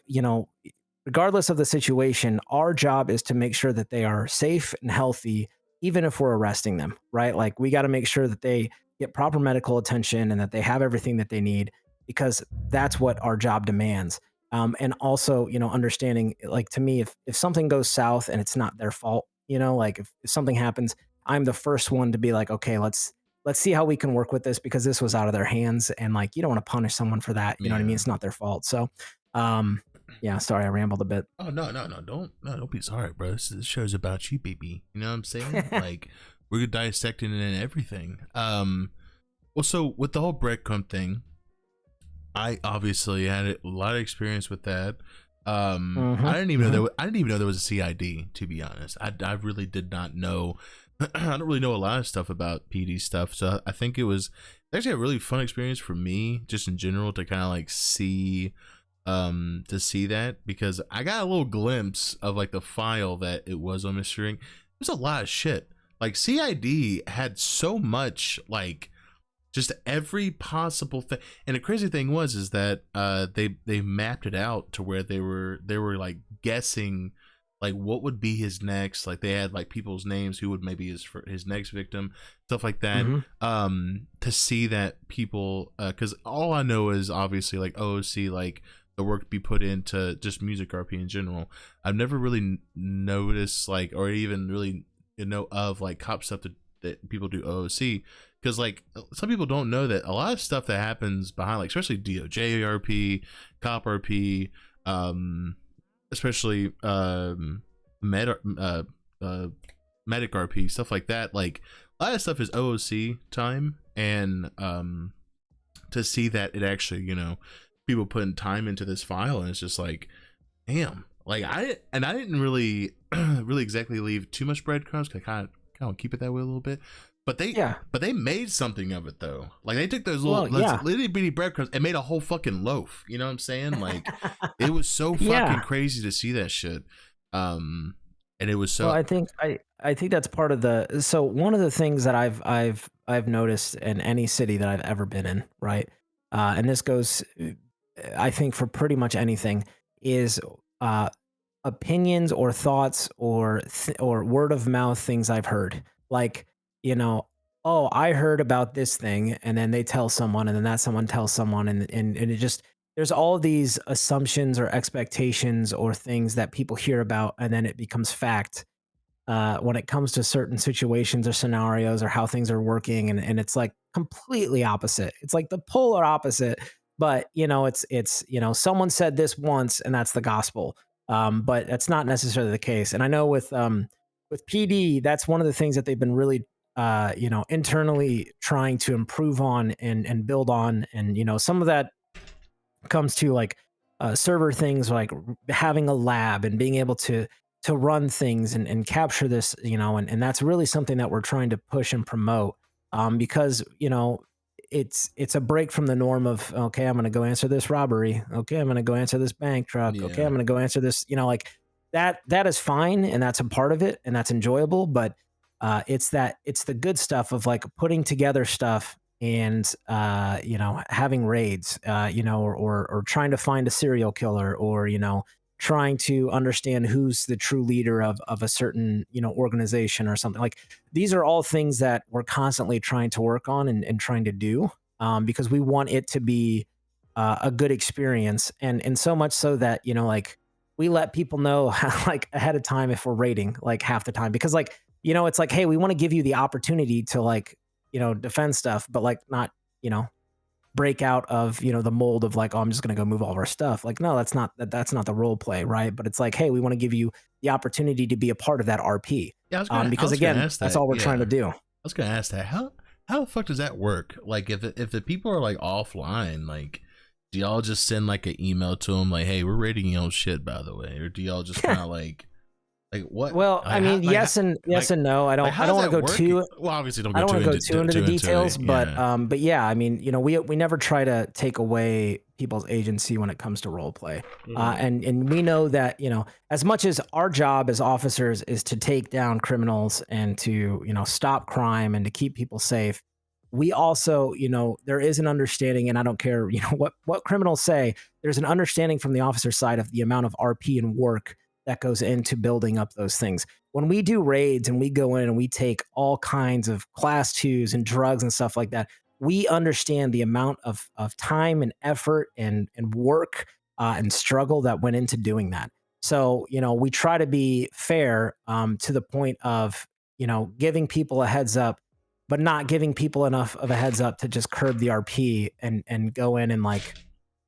S2: regardless of the situation, our job is to make sure that they are safe and healthy, even if we're arresting them, right? Like we got to make sure that they get proper medical attention and that they have everything that they need because that's what our job demands. And also, understanding, like, to me, if something goes south and it's not their fault, like if something happens, I'm the first one to be like, okay, let's see how we can work with this because this was out of their hands, and like you don't want to punish someone for that. You know what I mean?
S1: Yeah.
S2: It's not their fault. So, yeah, sorry, I rambled a bit.
S1: Oh no, don't be sorry, bro. This show's about you, baby. You know what I'm saying? Like we're dissecting it and everything. Well, so with the whole breadcrumb thing, I obviously had a lot of experience with that. I didn't even know I didn't even know there was a CID. To be honest, I really did not know. I don't really know a lot of stuff about PD stuff, so I think it was actually a really fun experience for me, just in general, to kind of like see that, because I got a little glimpse of like the file that it was on Mr. Ring. There's a lot of shit. Like CID had so much, like just every possible thing. And the crazy thing was is that they mapped it out to where they were like guessing like what would be his next, like they had like people's names who would maybe his next victim, stuff like that. To see that people, because all I know is obviously like OOC, like the work be put into just music RP in general. I've never really noticed like, or even really know of like cop stuff that people do OOC, because like some people don't know that a lot of stuff that happens behind, like especially DOJ RP, cop RP, especially medic RP, stuff like that, like a lot of stuff is OOC time. And to see that it actually, people putting time into this file, and it's just like, damn. Like I didn't really really exactly leave too much breadcrumbs, because I kind of keep it that way a little bit. But they made something of it though. Like they took those little little bitty breadcrumbs and made a whole fucking loaf. You know what I'm saying? Like it was so fucking crazy to see that shit. And it was so.
S2: Well, I think that's part of the. So one of the things that I've noticed in any city that I've ever been in, right? And this goes, I think, for pretty much anything, is opinions or thoughts or word of mouth things I've heard. Like, oh, I heard about this thing, and then they tell someone, and then that someone tells someone, and it just, there's all these assumptions or expectations or things that people hear about, and then it becomes fact when it comes to certain situations or scenarios or how things are working, and it's like completely opposite. It's like the polar opposite, but it's someone said this once, and that's the gospel. But that's not necessarily the case. And I know with PD, that's one of the things that they've been really internally trying to improve on and build on. And some of that comes to like server things, like having a lab and being able to run things and capture this, and that's really something that we're trying to push and promote, because it's a break from the norm of, okay, I'm going to go answer this robbery. Okay, I'm going to go answer this bank truck.
S1: Yeah.
S2: Okay, I'm going to go answer this, like that is fine, and that's a part of it, and that's enjoyable. But it's the good stuff of like putting together stuff and having raids, or trying to find a serial killer, or trying to understand who's the true leader of a certain organization or something. Like these are all things that we're constantly trying to work on and trying to do, because we want it to be a good experience, and so much so that like we let people know like ahead of time if we're raiding, like half the time, because like it's like, hey, we want to give you the opportunity to like defend stuff, but like not break out of the mold of like, oh, I'm just gonna go move all of our stuff. Like, no, that's not the role play, right? But it's like, hey, we want to give you the opportunity to be a part of that RP.
S1: Yeah,
S2: because again, that's all we're trying to do.
S1: I was gonna ask that. How the fuck does that work? Like, if the people are like offline, like, do y'all just send like an email to them like, hey, we're raiding your shit, by the way, or do y'all just kind of like Like what?
S2: Well, I
S1: Like how?
S2: mean, yes and no.
S1: How
S2: I
S1: does
S2: don't want
S1: that
S2: to go
S1: work?
S2: too
S1: Well, obviously, don't
S2: I
S1: go
S2: don't
S1: too
S2: want to go
S1: into
S2: too into the
S1: it.
S2: details,
S1: Yeah.
S2: but yeah, I mean, we never try to take away people's agency when it comes to role play.
S1: Mhm.
S2: And we know that, as much as our job as officers is to take down criminals and to, stop crime and to keep people safe, we also, there is an understanding, and I don't care, what criminals say, there's an understanding from the officer side of the amount of RP and work that goes into building up those things. When we do raids and we go in and we take all kinds of class twos and drugs and stuff like that, we understand the amount of time and effort and work and struggle that went into doing that. So, we try to be fair to the point of, giving people a heads up, but not giving people enough of a heads up to just curb the RP and go in and like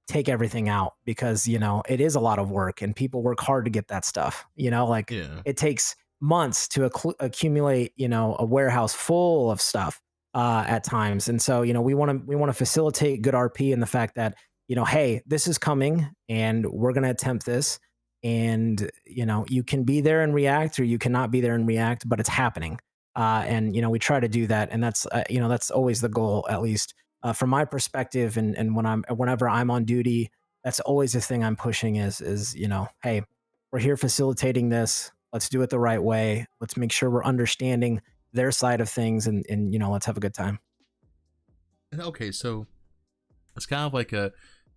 S2: take everything out, because it is a lot of work and people work hard to get that stuff. Like
S1: Yeah.
S2: it takes months to accumulate a warehouse full of stuff at times. And so we want to facilitate good RP and the fact that hey, this is coming and we're going to attempt this, and you can be there and react, or you cannot be there and react, but it's happening. And we try to do that, and that's always the goal, at least from my perspective. And whenever I'm on duty, that's always the thing I'm pushing is hey, we're here facilitating this. Let's do it the right way. Let's make sure we're understanding their side of things, and let's have a good time.
S1: And okay, so it's kind of like a,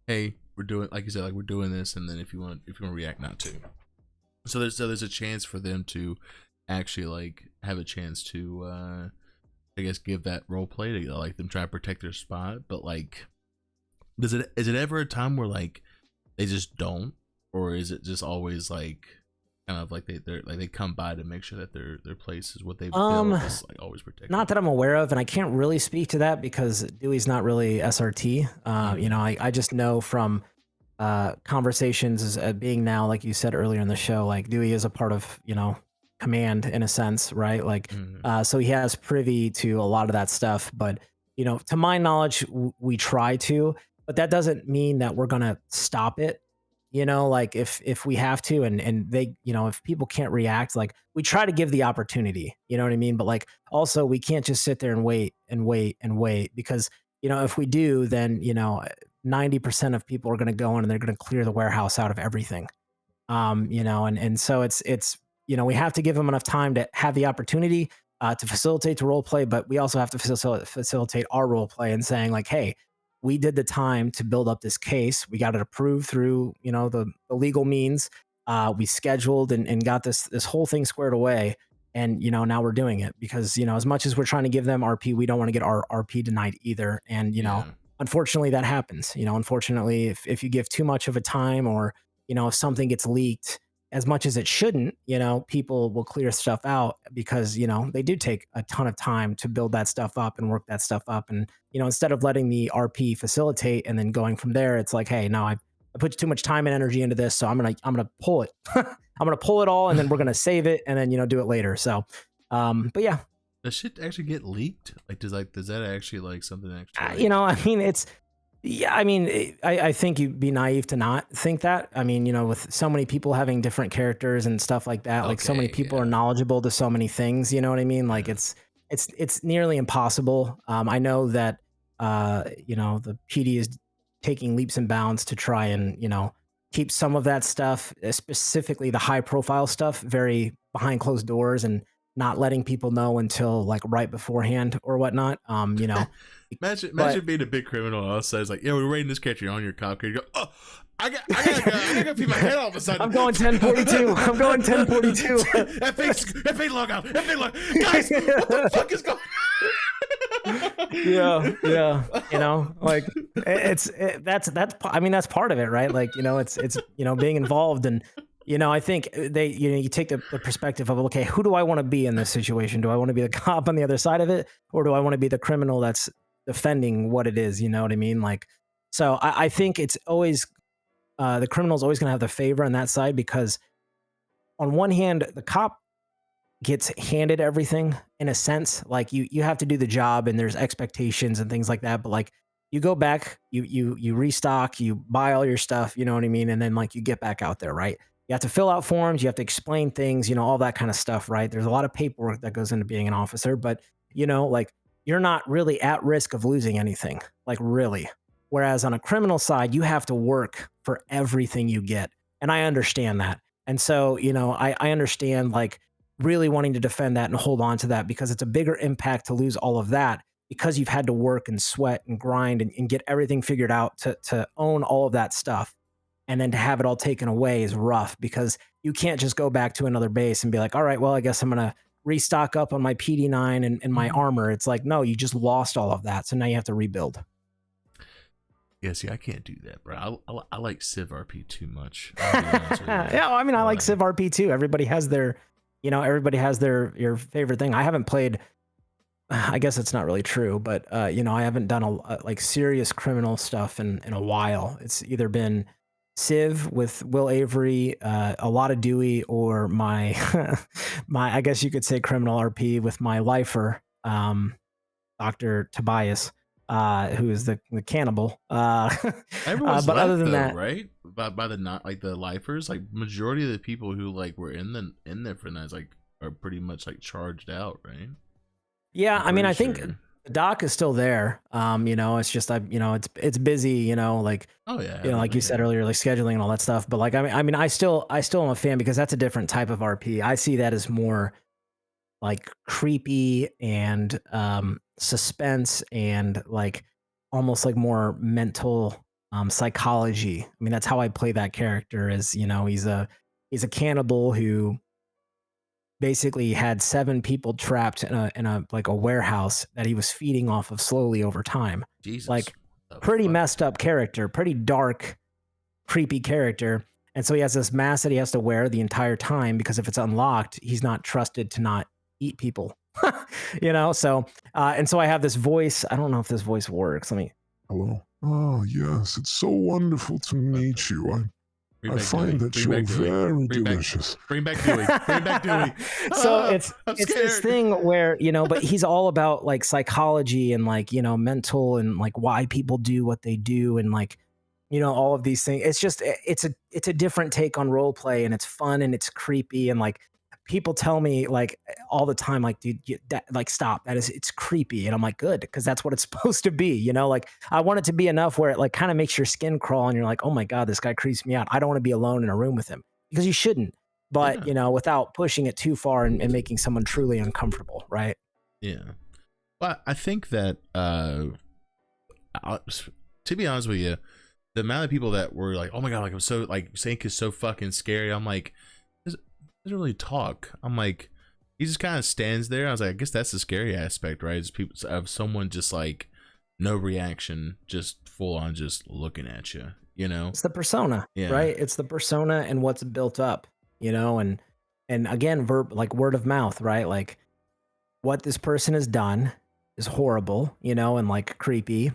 S1: hey, we're doing, like you said, like we're doing this, and then if you want to react, not to. So there's a chance for them to actually like have a chance to I guess give that role play to like them try to protect their spot, but like is it ever a time where like they just don't, or is it just always like kind of like they're like they come by to make sure that their place is what they've built is like always protected?
S2: Not that I'm aware of, and I can't really speak to that because Dewey's not really SRT. I just know from conversations as being now, like you said earlier in the show, like Dewey is a part of command in a sense, right? Like,
S1: Mhm.
S2: so he has privy to a lot of that stuff. But to my knowledge, we try to, but that doesn't mean that we're gonna stop it. Like if we have to, and they, if people can't react, like we try to give the opportunity. You know what I mean? But like also, we can't just sit there and wait and wait and wait, because if we do, then 90% of people are going to go in and they're going to clear the warehouse out of everything. And so it's we have to give them enough time to have the opportunity to facilitate the role play, but we also have to facilitate our role play and saying like, hey, we did the time to build up this case. We got it approved through the legal means. We scheduled and got this whole thing squared away. And now we're doing it because as much as we're trying to give them RP, we don't want to get our RP denied either. And
S1: Yeah.
S2: unfortunately that happens. Unfortunately, if you give too much of a time, or if something gets leaked as much as it shouldn't, people will clear stuff out because they do take a ton of time to build that stuff up and work that stuff up. And instead of letting the RP facilitate and then going from there, it's like, hey, no, I put too much time and energy into this, so I'm gonna pull it. I'm gonna pull it all, and then we're gonna save it, and then do it later. So, but yeah,
S1: Does shit actually get leaked? Like does that actually like something actually like
S2: I mean, yeah, I mean, I think you'd be naive to not think that. I mean, with so many people having different characters and stuff like that, like so many
S1: okay,
S2: people are
S1: yeah.
S2: knowledgeable to so many things. You know what I mean? Like
S1: Yeah.
S2: it's nearly impossible. I know that the PD is taking leaps and bounds to try and keep some of that stuff, specifically the high profile stuff, very behind closed doors and not letting people know until like right beforehand or whatnot.
S1: Imagine
S2: But
S1: being a big criminal and all of a sudden it's like, yeah, we're raiding this character, you're on your cop car, you go, oh, I gotta pee my head all of a sudden.
S2: I'm going 1042. I'm going 1042.
S1: FA logout. FA log. Guys, what the fuck is going
S2: Yeah. Like that's I mean, that's part of it, right? Like, it's being involved. And I think you take the perspective of, okay, who do I want to be in this situation? Do I want to be the cop on the other side of it, or do I want to be the criminal that's defending what it is? You know what I mean? Like, so I think it's always the criminal's always going to have the favor on that side, because on one hand, the cop gets handed everything in a sense. Like you have to do the job and there's expectations and things like that. But like you go back, you restock, you buy all your stuff, you know what I mean? And then like you get back out there, right? you have to fill out forms, you have to explain things, all that kind of stuff, right? There's a lot of paperwork that goes into being an officer, but like you're not really at risk of losing anything, like really. Whereas on a criminal side, you have to work for everything you get. And I understand that. And so, I understand like really wanting to defend that and hold on to that because it's a bigger impact to lose all of that because you've had to work and sweat and grind and get everything figured out to own all of that stuff. And then to have it all taken away is rough because you can't just go back to another base and be like, all right, well, I guess I'm going to restock up on my PD9 and my armor. It's like, no, you just lost all of that. So now you have to rebuild.
S1: Yeah, see, I can't do that, bro. I like Civ RP too much. Yeah,
S2: well, I mean, I like Civ RP too. Everybody has their, your favorite thing. I haven't played. I guess it's not really true, but I haven't done a like serious criminal stuff in a while. It's either been Civ with Will Avery, a lot of Dewey, or my I guess you could say criminal RP with my lifer, Dr. Tobias. Who is the cannibal?
S1: Everyone's
S2: but
S1: left,
S2: other than
S1: though,
S2: that,
S1: right? By the not like the lifers, like majority of the people who like were in there for nights like are pretty much like charged out, right?
S2: yeah. I mean, I think the doc is still there. It's just it's busy. Like
S1: oh yeah,
S2: like you said earlier, like scheduling and all that stuff. But like I mean, I still am a fan because that's a different type of RP. I see that as more like creepy and suspense and like almost like more mental psychology. I mean, that's how I play that character. Is he's a cannibal who basically had 7 people trapped in a like a warehouse that he was feeding off of slowly over time.
S1: Jesus,
S2: like pretty messed up character, pretty dark, creepy character. And so he has this mask that he has to wear the entire time because if it's unlocked, he's not trusted to not eat people. So and so I have this voice. I don't know if this voice works. Let me.
S3: Hello. Oh yes, it's so wonderful to meet you. I find that you're very delicious.
S1: Bring back Dewey. Bring back Dewey.
S2: So it's this thing where but he's all about like psychology and like mental and like why people do what they do and like all of these things. It's just it's a different take on role play and it's fun and it's creepy and like people tell me like all the time, like, dude, like stop. It's creepy. And I'm like, good, because that's what it's supposed to be. Like I want it to be enough where it like kind of makes your skin crawl and you're like, oh my God, this guy creeps me out. I don't want to be alone in a room with him because you shouldn't. But without pushing it too far and making someone truly uncomfortable, right?
S1: Yeah. Well, I think that to be honest with you, the amount of people that were like, oh my God, like I'm so like Sync is so fucking scary. I'm like, doesn't really talk. I'm like, he just kind of stands there. I was like, I guess that's the scary aspect, right? Is people of someone just like no reaction, just full on just looking at you,
S2: It's the persona, right? It's the persona and what's built up, and again, like word of mouth, right? Like what this person has done is horrible, and like creepy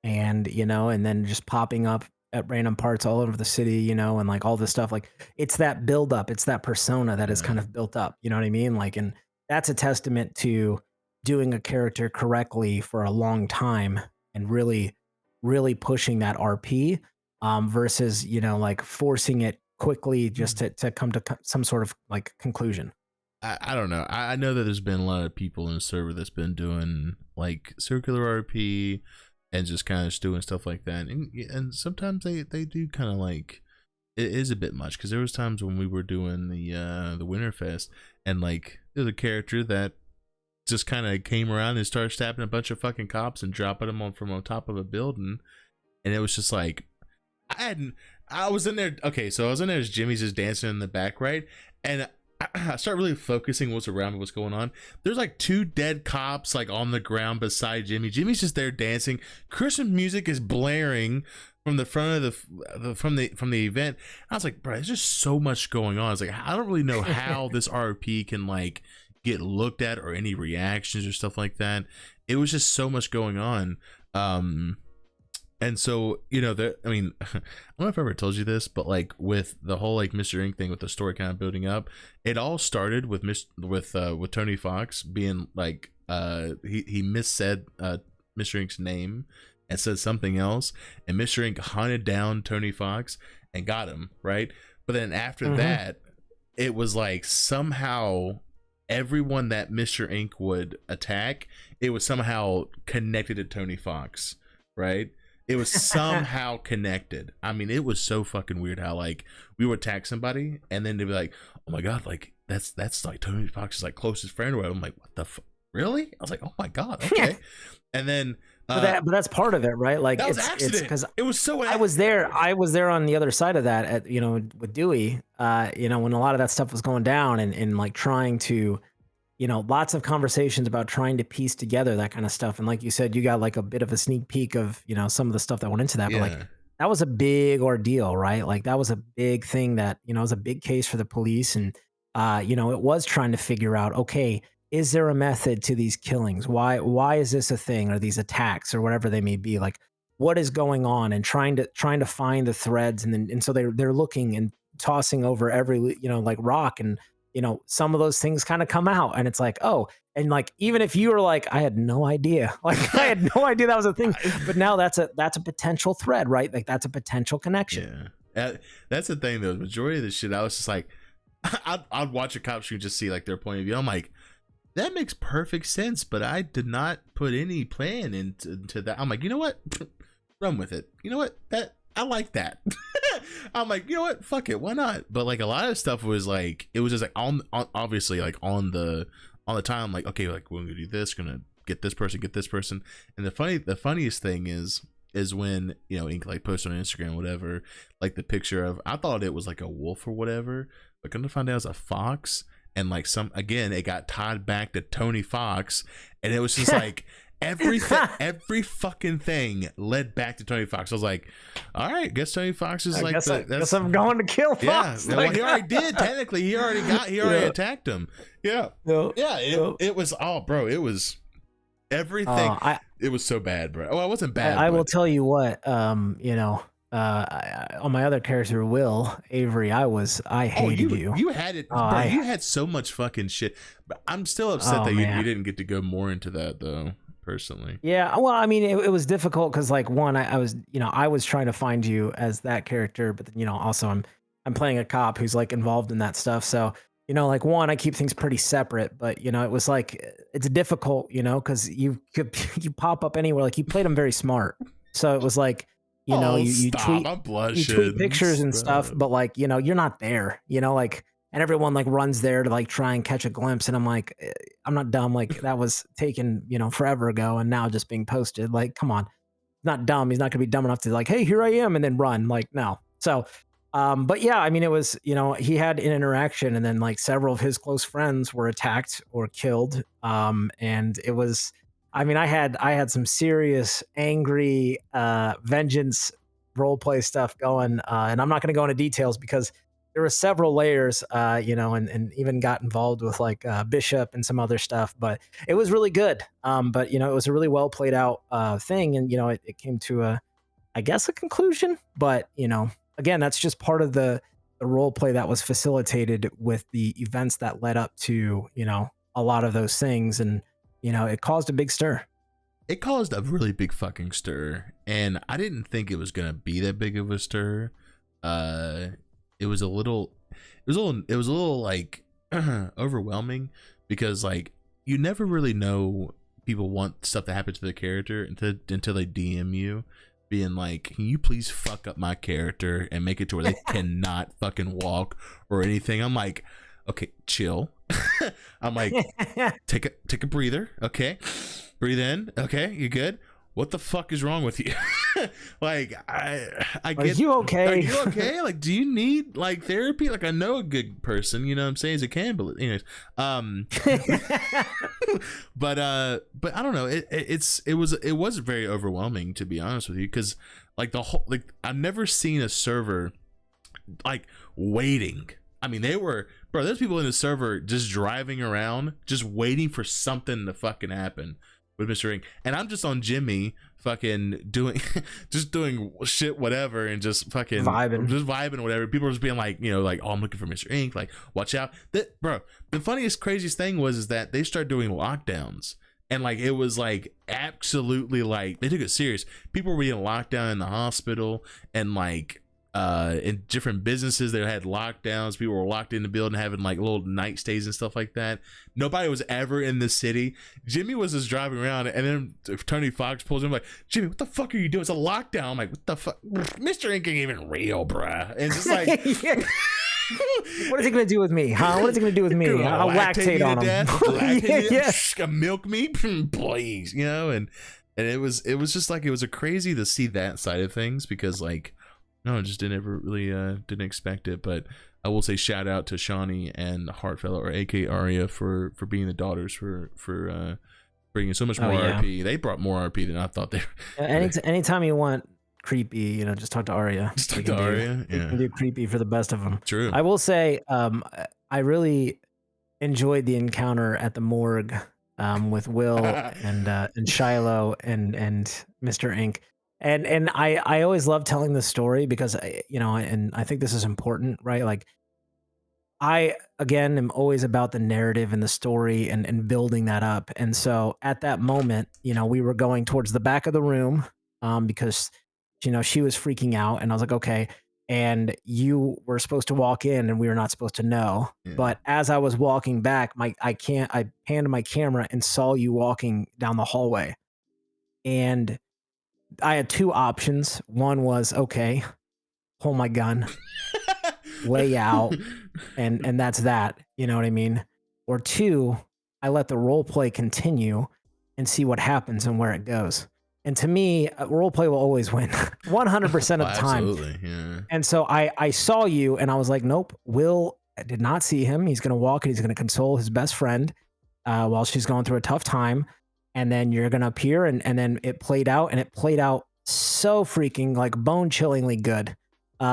S2: and and then just popping up at random parts all over the city, and like all this stuff. Like it's that build up, it's that persona that is kind of built up. You know what I mean? Like, and that's a testament to doing a character correctly for a long time and really, really pushing that RP versus, like forcing it quickly just to come to some sort of like conclusion.
S1: I don't know. I know that there's been a lot of people in the server that's been doing like circular RP and just kind of doing stuff like that, and sometimes they do kind of like it is a bit much because there was times when we were doing the Winterfest and like there's a character that just kind of came around and started stabbing a bunch of fucking cops and dropping them from on top of a building, and it was just like I was in there. Okay, so I was in there as Jimmy's just dancing in the back, right, and I start really focusing what's around me, what's going on. There's like 2 dead cops like on the ground beside Jimmy. Jimmy's just there dancing. Christian music is blaring from the front of from the event. I was like, bro, there's just so much going on. I was like, I don't really know how this RP can like get looked at or any reactions or stuff like that. It was just so much going on. And so, I mean, I don't know if I ever told you this, but like with the whole like Mr. Ink thing with the story kind of building up, it all started with Tony Fox being like he missaid Mr. Ink's name and said something else, and Mr. Ink hunted down Tony Fox and got him, right? But then after that, it was like somehow everyone that Mr. Ink would attack, it was somehow connected to Tony Fox, right? It was somehow connected. I mean, it was so fucking weird how like we would attack somebody and then they'd be like, oh my God, like that's like Tony Fox's like closest friend or whatever. I'm like, what the fuck? Really? I was like, oh my God, okay. And then
S2: but that's part of it, right? Like
S1: that was accident. Because it was so
S2: I was there on the other side of that at, with Dewey, when a lot of that stuff was going down and like trying to, lots of conversations about trying to piece together that kind of stuff. And like you said, you got like a bit of a sneak peek of, some of the stuff that went into that, but like that was a big ordeal, right? Like that was a big thing that, was a big case for the police. And, it was trying to figure out, okay, is there a method to these killings? Why is this a thing, or these attacks, or whatever they may be? Like, what is going on? And trying to find the threads, and so they're looking and tossing over every like rock, and some of those things kind of come out, and it's like, oh, and like even if you were like, I had no idea, like I had no idea that was a thing, but now that's a potential thread, right? Like that's a potential connection.
S1: Yeah, that's the thing though. The majority of the shit, I was just like, I'd watch a cop shoot, just see like their point of view. I'm like, that makes perfect sense, but I did not put any plan into that. I'm like, you know what? Run with it. You know what? That I like that. I'm like, you know what? Fuck it. Why not? But like a lot of stuff was like, it was just like on obviously like on the time, like, okay, like we're gonna do this, gonna get this person. And the funniest thing is when, Ink like posted on Instagram, whatever, like the picture of, I thought it was like a wolf or whatever, but come to find out it was a fox. And like it got tied back to Tony Fox, and it was just like every fucking thing led back to Tony Fox. I was like, all right, guess Tony Fox is I
S2: guess I'm going to kill Fox.
S1: Yeah, well, he already did. Technically, he already attacked him. Yeah, it was bro. It was everything. It was so bad, bro. Oh, it wasn't bad.
S2: I will tell you what. On my other character, Will Avery, I hated you.
S1: You had it. Bro, you had so much fucking shit. But I'm still upset that you didn't get to go more into that though, personally.
S2: Yeah, well, I mean, it was difficult because like one, I was trying to find you as that character, but also I'm playing a cop who's like involved in that stuff. So like one, I keep things pretty separate, but it was like it's difficult, because you pop up anywhere. Like you played them very smart, so it was like. You tweet pictures and stuff, but like, you're not there, like, and everyone like runs there to like try and catch a glimpse. And I'm like, I'm not dumb. Like that was taken, forever ago and now just being posted. Like, come on, not dumb. He's not gonna be dumb enough to like, hey, here I am. And then run. Like, no. So, but yeah, I mean, it was, he had an interaction and then like several of his close friends were attacked or killed. And it was, I mean, I had some serious angry vengeance roleplay stuff going, and I'm not going to go into details because there were several layers, and even got involved with like Bishop and some other stuff. But it was really good. But it was a really well played out thing, and it came to I guess a conclusion. But again, that's just part of the roleplay that was facilitated with the events that led up to a lot of those things, and it caused a big stir.
S1: It caused a really big fucking stir, and I didn't think it was gonna be that big of a stir. It was a little like overwhelming because like you never really know people want stuff to happen to their character until they DM you, being like, can you please fuck up my character and make it to where they cannot fucking walk or anything. I'm like, okay, chill. I'm like, take a breather. Okay. Breathe in. Okay. You good? What the fuck is wrong with you? Like, I get,
S2: are you okay?
S1: Are you okay? Like, do you need like therapy? Like, I know a good person, what I'm saying, is a can, but anyways, but I don't know. It was very overwhelming, to be honest with you, because like I've never seen a server like waiting. I mean, there's people in the server just driving around, just waiting for something to fucking happen with Mr. Ink. And I'm just on Jimmy fucking doing shit, whatever, and just fucking vibing, whatever. People are just being like, like, oh, I'm looking for Mr. Ink, like, watch out. Bro, the funniest, craziest thing is that they started doing lockdowns. And like, it was like absolutely like, they took it serious. People were being locked down in the hospital, and like, in different businesses that had lockdowns. People were locked in the building, having like little night stays and stuff like that. Nobody was ever in the city. Jimmy was just driving around, and then Tony Fox pulls him like, Jimmy, what the fuck are you doing? It's a lockdown. I'm like, what the fuck? Mr. Ink ain't even real, bruh. And it's just like,
S2: what is he gonna do with me, huh? What is he gonna do with me? I'll lactate on him.
S1: Milk me, please, you know. And it was just like, it was a crazy to see that side of things, because like, no, I just didn't expect it. But I will say shout out to Shawnee and Heartfellow, or AK Aria, for being the daughters, for bringing so much more RP. They brought more RP than I thought they were.
S2: Anytime you want creepy, you know, just talk to Arya.
S1: Just talk to Arya.
S2: You can do creepy for the best of them.
S1: True.
S2: I will say, I really enjoyed the encounter at the morgue with Will and Shiloh and Mr. Ink. And I always love telling this story because and I think this is important, right? Like, I again am always about the narrative and the story and building that up. And so at that moment, we were going towards the back of the room because she was freaking out, and I was like, okay. And you were supposed to walk in, and we were not supposed to know. Yeah. But as I was walking back, I panned my camera and saw you walking down the hallway. And I had two options. One was, okay, pull my gun, lay out, and that's that. You know what I mean? Or two, I let the role play continue and see what happens and where it goes. And to me, role play will always win 100% of the time.
S1: Absolutely, yeah.
S2: And so I saw you, and I was like, nope, Will did not see him. He's going to walk, and he's going to console his best friend while she's going through a tough time. And then you're going to appear, and then it played out, and it played out so freaking like bone-chillingly good. But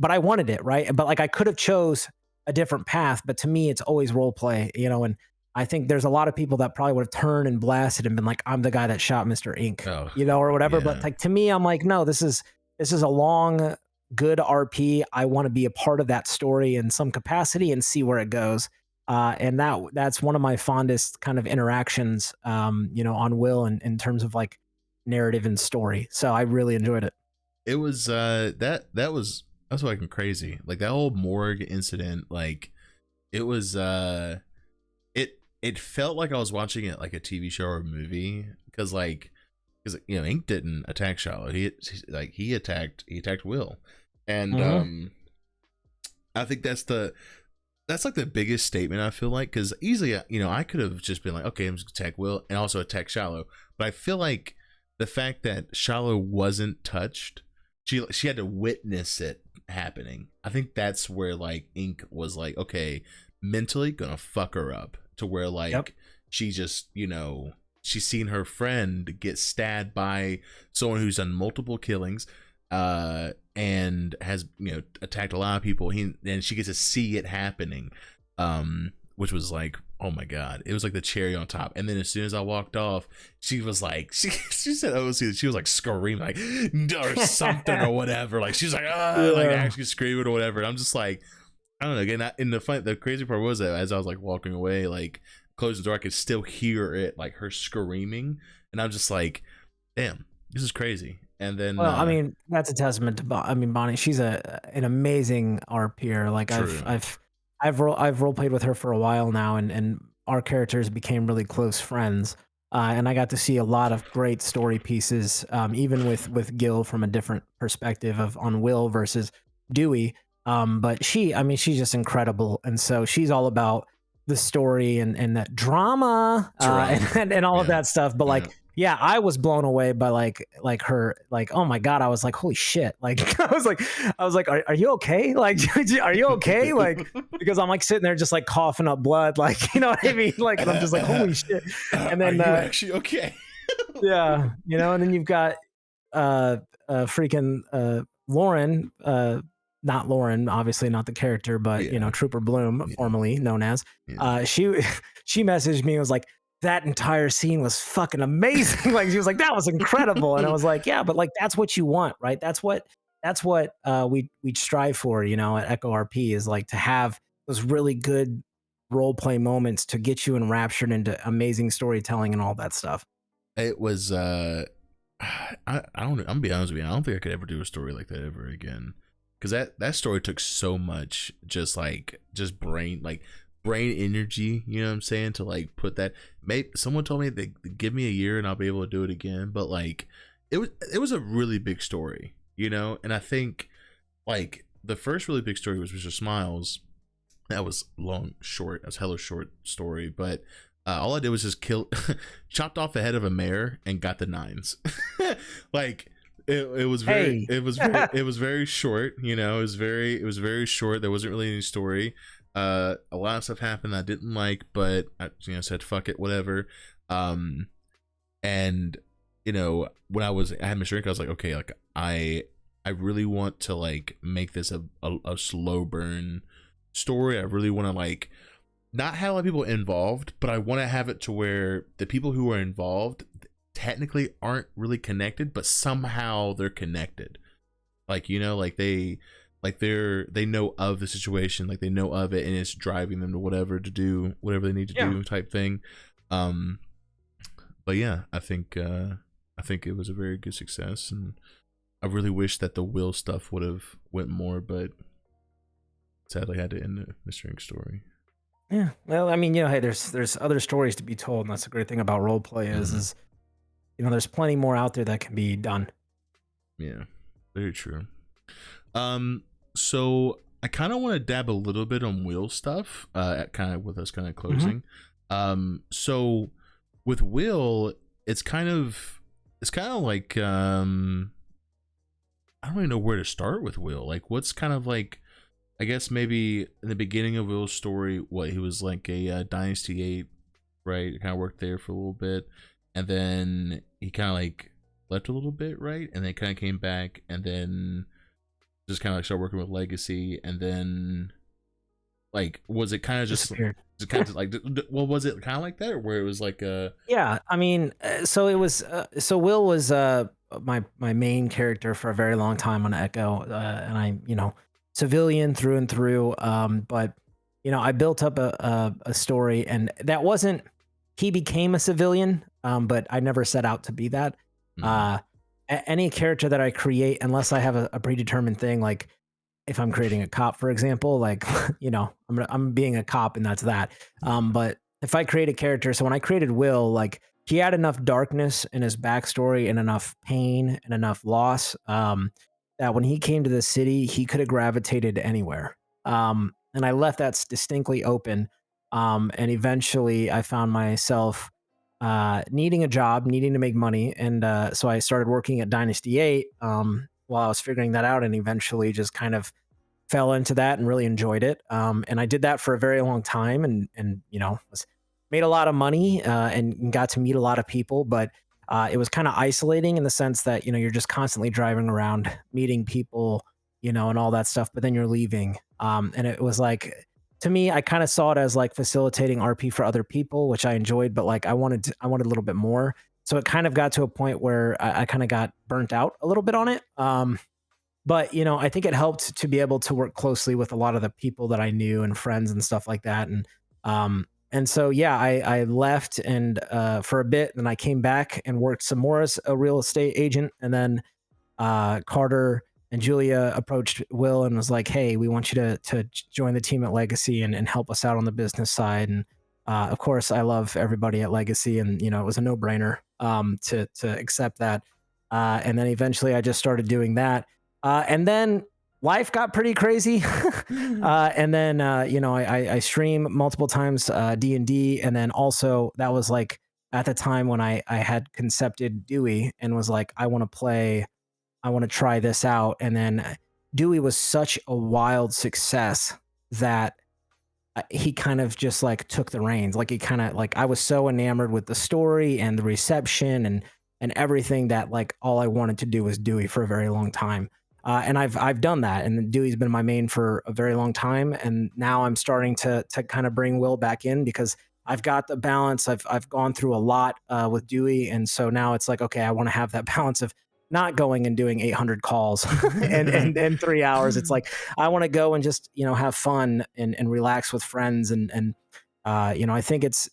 S2: I wanted it, right? But like, I could have chose a different path, but to me, it's always role play, and I think there's a lot of people that probably would have turned and blasted and been like, I'm the guy that shot Mr. Ink, or whatever. Yeah. But like, to me, I'm like, no, this is a long, good RP. I want to be a part of that story in some capacity and see where it goes. And that's one of my fondest kind of interactions, on Will in terms of like narrative and story. So I really enjoyed it.
S1: It was that's fucking crazy. Like, that whole morgue incident, like, it was it felt like I was watching it like a TV show or a movie, because Ink didn't attack Shiloh. He attacked Will, and I think that's like the biggest statement, I feel like, because easily I could have just been like, okay, I'm just gonna attack Will and also attack Shiloh, but I feel like the fact that Shiloh wasn't touched, she had to witness it happening. I think that's where like Ink was like, okay, mentally gonna fuck her up, to where like she just she's seen her friend get stabbed by someone who's done multiple killings and has attacked a lot of people, and she gets to see it happening, which was like, oh my god, it was like the cherry on top. And then as soon as I walked off, she was like, she said, oh, see, she was like screaming like or something or whatever, like she was like, like actually screaming or whatever. And I'm just like, I don't know. Again, in the crazy part was that as I was like walking away, like closing the door, I could still hear it, like her screaming, and I'm just like, damn, this is crazy. And then,
S2: well, I mean, that's a testament to Bonnie. She's an amazing RPer. Like, true. I've role played with her for a while now, and our characters became really close friends. And I got to see a lot of great story pieces, even with Gil from a different perspective on Will versus Dewey. But she's just incredible. And so she's all about the story and that drama, and all of that stuff. But like, yeah, I was blown away by like her, like, oh my God, I was like, holy shit. Like, I was like, are you okay? Like, are you okay? Like, because I'm like sitting there just like coughing up blood, like, you know what I mean? Like, and I'm just like, holy shit. And then,
S1: are you actually okay?
S2: Yeah. And then you've got, freaking, Lauren, not Lauren, obviously not the character, but Trooper Bloom, formerly known as, she messaged me and was like, that entire scene was fucking amazing. Like, she was like, that was incredible. And I was like, yeah, but like, that's what you want, right? That's what we strive for, at Echo RP, is like to have those really good role play moments to get you enraptured into amazing storytelling and all that stuff.
S1: It was, don't. I'm gonna be honest with you. I don't think I could ever do a story like that ever again. Because that story took so much, just brain energy. You know what I'm saying? To like put that. Maybe someone told me they give me a year and I'll be able to do it again. But like, it was a really big story, you know. And I think like the first really big story was Mr. Smiles. That was short. That's hella short story, but all I did was just chopped off the head of a mayor and got the 9s. Like it was very, it was very short. You know, it was very short. There wasn't really any story. A lot of stuff happened I didn't like, but I said fuck it, whatever. And you know, when I had Mr. Ink, I was like, okay, like I really want to like make this a slow burn story. I really want to like not have a lot of people involved, but I want to have it to where the people who are involved technically aren't really connected, but somehow they're connected. Like, you know, like they know of the situation, like they know of it, and it's driving them to do whatever they need to do type thing. But yeah, I think it was a very good success, and I really wish that the Will stuff would have went more, but sadly had to end the Mr. Ink story.
S2: Yeah, well, I mean, you know, hey, there's other stories to be told, and that's the great thing about roleplay is you know, there's plenty more out there that can be done.
S1: Yeah, very true. So I kind of want to dab a little bit on Will stuff, kind of with us kind of closing. So with Will, it's kind of like I don't really know where to start with Will. Like, what's kind of like, I guess maybe in the beginning of Will's story, he was like a Dynasty 8, right? Kind of worked there for a little bit, and then he kind of like left a little bit, right? And then kind of came back, and then just kind of like started working with Legacy, and then like was it kind of just kind of like, well, was it kind of like that, or where it was like
S2: yeah, I mean, so it was so Will was my main character for a very long time on Echo, and I, you know, civilian through and through, but you know, I built up a story, and that wasn't, he became a civilian, but I never set out to be that. Any character that I create, unless I have a predetermined thing, like if I'm creating a cop, for example, like, you know, I'm being a cop and that's that. But if I create a character, so when I created Will, like he had enough darkness in his backstory and enough pain and enough loss, that when he came to the city, he could have gravitated anywhere. And I left that distinctly open. And eventually I found myself needing a job, needing to make money. And so I started working at Dynasty 8 while I was figuring that out, and eventually just kind of fell into that and really enjoyed it. And I did that for a very long time, and you know, made a lot of money and got to meet a lot of people, but it was kind of isolating in the sense that, you know, you're just constantly driving around, meeting people, you know, and all that stuff, but then you're leaving. And it was like, to me, I kind of saw it as like facilitating RP for other people, which I enjoyed, but like I wanted a little bit more. So it kind of got to a point where I kind of got burnt out a little bit on it. But, you know, I think it helped to be able to work closely with a lot of the people that I knew and friends and stuff like that. And so, yeah, I left and for a bit, and I came back and worked some more as a real estate agent. And then Carter and Julia approached Will and was like, hey, we want you to join the team at Legacy and help us out on the business side. And of course, I love everybody at Legacy, and, you know, it was a no-brainer to accept that. And then eventually I just started doing that. And then life got pretty crazy. And then, you know, I stream multiple times D&D. And then also that was like at the time when I had concepted Dewey and was like, I want to try this out. And then Dewey was such a wild success that he kind of just like took the reins. Like he kind of like, I was so enamored with the story and the reception and everything that like all I wanted to do was Dewey for a very long time. And I've done that, and Dewey's been my main for a very long time. And now I'm starting to kind of bring Will back in because I've got the balance. I've gone through a lot with Dewey, and so now it's like, okay, I want to have that balance of not going and doing 800 calls and 3 hours. It's like I want to go and just, you know, have fun and relax with friends and I think it's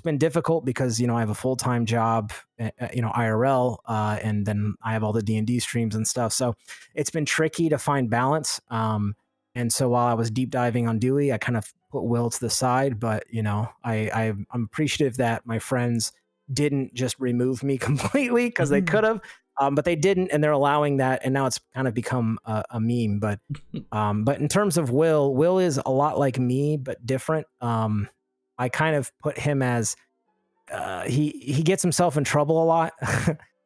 S2: been difficult because I have a full-time job, IRL, and then I have all the D&D streams and stuff. So it's been tricky to find balance. And so while I was deep diving on Dewey, I kind of put Will to the side. But I'm appreciative that my friends didn't just remove me completely, because they could have. But they didn't, and they're allowing that, and now it's kind of become a meme. But in terms of Will is a lot like me, but different. I kind of put him as he gets himself in trouble a lot,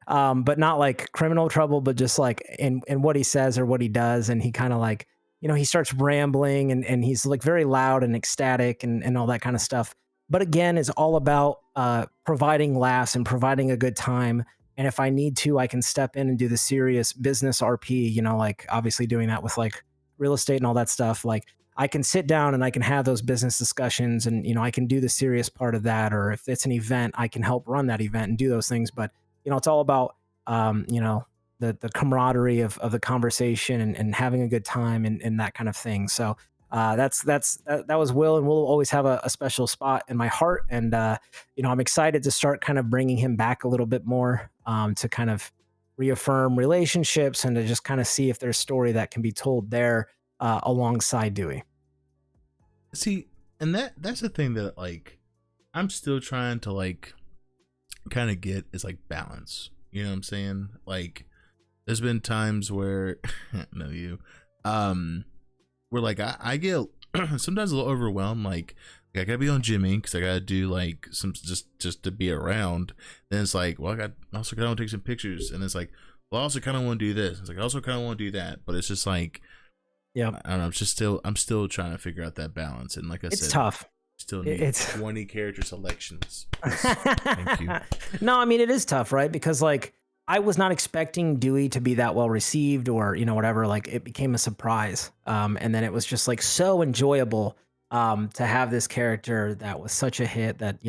S2: but not like criminal trouble, but just like in what he says or what he does, and he kind of like he starts rambling and he's like very loud and ecstatic and all that kind of stuff. But again, it's all about providing laughs and providing a good time. And if I need to, I can step in and do the serious business RP, like obviously doing that with like real estate and all that stuff. Like I can sit down and I can have those business discussions and, I can do the serious part of that. Or if it's an event, I can help run that event and do those things. But, it's all about, the camaraderie of the conversation and having a good time and that kind of thing. So that was Will, and we'll always have a special spot in my heart. And, I'm excited to start kind of bringing him back a little bit more to kind of reaffirm relationships and to just kind of see if there's story that can be told there alongside Dewey.
S1: See, and that's the thing that like I'm still trying to like kind of get is like balance. You know what I'm saying? Like there's been times where no you where like I get sometimes a little overwhelmed. Like I gotta be on Jimmy because I gotta do like some just to be around. Then it's like, well, I also kind of want to take some pictures, and it's like, well, I also kind of want to do this. It's like I also kind of want to do that, but it's just like, yeah, I don't know. I'm still trying to figure out that balance, and like I said,
S2: it's tough.
S1: Still need 20 character selections. Thank you.
S2: No, I mean it is tough, right? Because like I was not expecting Dewey to be that well received or whatever. Like it became a surprise, and then it was just like so enjoyable to have this character that was such a hit that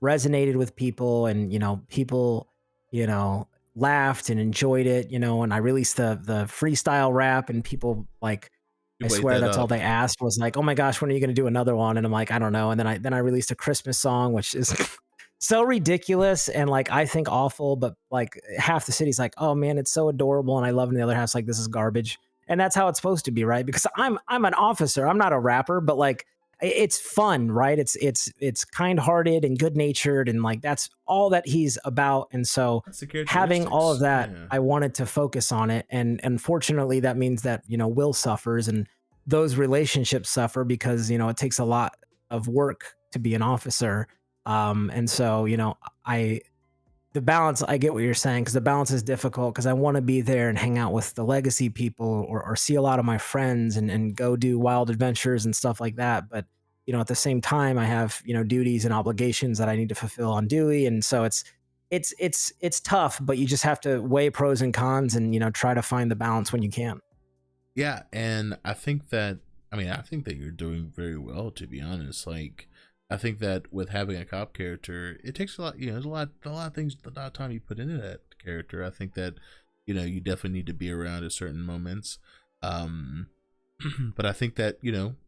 S2: resonated with people, and people laughed and enjoyed it, and I released the freestyle rap, and people like I swear that's all they asked was like, oh my gosh, when are you going to do another one? And I'm like, I don't know. And then I released a Christmas song, which is so ridiculous and like I think awful, but like half the city's like, oh man, it's so adorable and I love it, and the other half's like, this is garbage. And that's how it's supposed to be, right? Because I'm an officer, I'm not a rapper, but like it's fun, right? It's kind-hearted and good-natured, and like that's all that he's about. And so having all of that, yeah. I wanted to focus on it, and unfortunately that means that Will suffers and those relationships suffer because it takes a lot of work to be an officer. And so the balance, I get what you're saying, because the balance is difficult because I want to be there and hang out with the legacy people or see a lot of my friends and go do wild adventures and stuff like that. But, at the same time, I have, duties and obligations that I need to fulfill on Dewey. And so it's tough, but you just have to weigh pros and cons and, try to find the balance when you can.
S1: Yeah. And I think that you're doing very well, to be honest. Like, I think that with having a cop character, it takes a lot, there's a lot of things, a lot of time you put into that character. I think that, you definitely need to be around at certain moments. But I think that,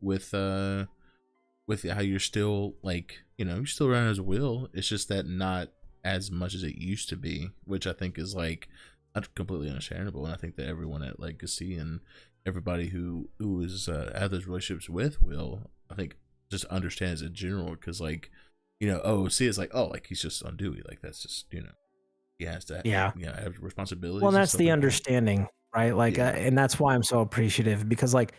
S1: with how you're still like, you're still around as Will, it's just that not as much as it used to be, which I think is like not completely understandable. And I think that everyone at Legacy and everybody who is have those relationships with Will, I think just understands in general, because like see, it's like, oh, like he's just on Dewey, like that's just he has to have responsibilities.
S2: Well, that's the understanding, right? Like and that's why I'm so appreciative, because like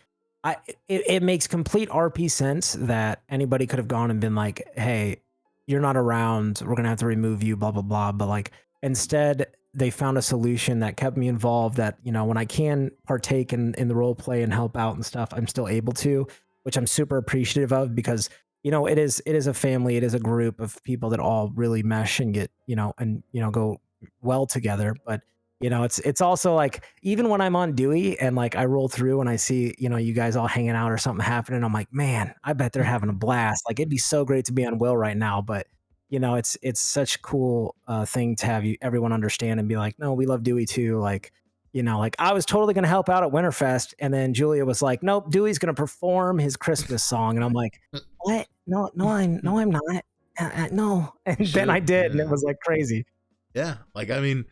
S2: it makes complete RP sense that anybody could have gone and been like, hey, you're not around, we're gonna have to remove you, blah blah blah. But like instead they found a solution that kept me involved, that when I can partake in the role play and help out and stuff, I'm still able to, which I'm super appreciative of, because it is a family, it is a group of people that all really mesh and get go well together. But it's also like, even when I'm on Dewey and like I roll through and I see you guys all hanging out or something happening, I'm like, man, I bet they're having a blast. Like it'd be so great to be on Will right now. But it's such a cool thing to have everyone understand and be like, no, we love Dewey too. Like like I was totally going to help out at Winterfest, and then Julia was like, nope, Dewey's going to perform his Christmas song. And I'm like, what? I'm not. No. And then I did, and it was like crazy.
S1: Yeah, like I mean,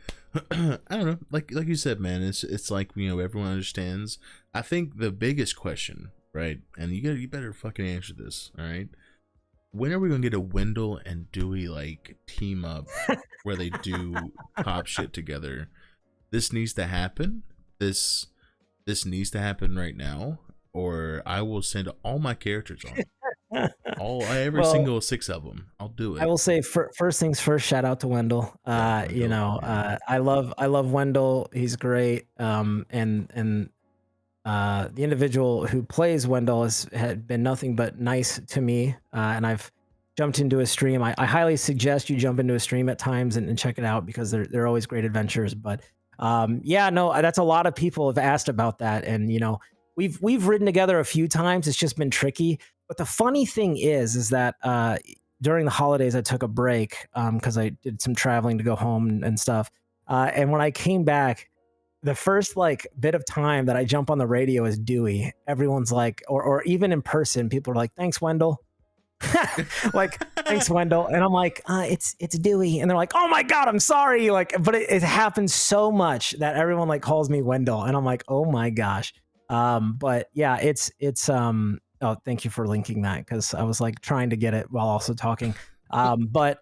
S1: I don't know. Like you said, man, it's like, you know, everyone understands. I think the biggest question, right? And you better fucking answer this, all right? When are we gonna get a Wendell and Dewey like team up where they do pop shit together? This needs to happen. This needs to happen right now, or I will send all my characters on. Every single 6 of them. I'll do it.
S2: I will say first things first. Shout out to Wendell.
S1: Wendell,
S2: You know,
S1: yeah.
S2: I love Wendell. He's great. And the individual who plays Wendell had been nothing but nice to me. And I've jumped into a stream. I highly suggest you jump into a stream at times and check it out, because they're always great adventures. But yeah, no, that's a lot of people have asked about that. And, you know, we've ridden together a few times. It's just been tricky. But the funny thing is that during the holidays, I took a break because I did some traveling to go home and stuff. And when I came back, the first like bit of time that I jump on the radio is Dewey. Everyone's like, or even in person, people are like, "Thanks, Wendell." Like, "Thanks, Wendell," and I'm like, it's Dewey," and they're like, "Oh my god, I'm sorry." Like, but it happens so much that everyone like calls me Wendell, and I'm like, oh my gosh. But yeah, it's oh, thank you for linking that, because I was like trying to get it while also talking. But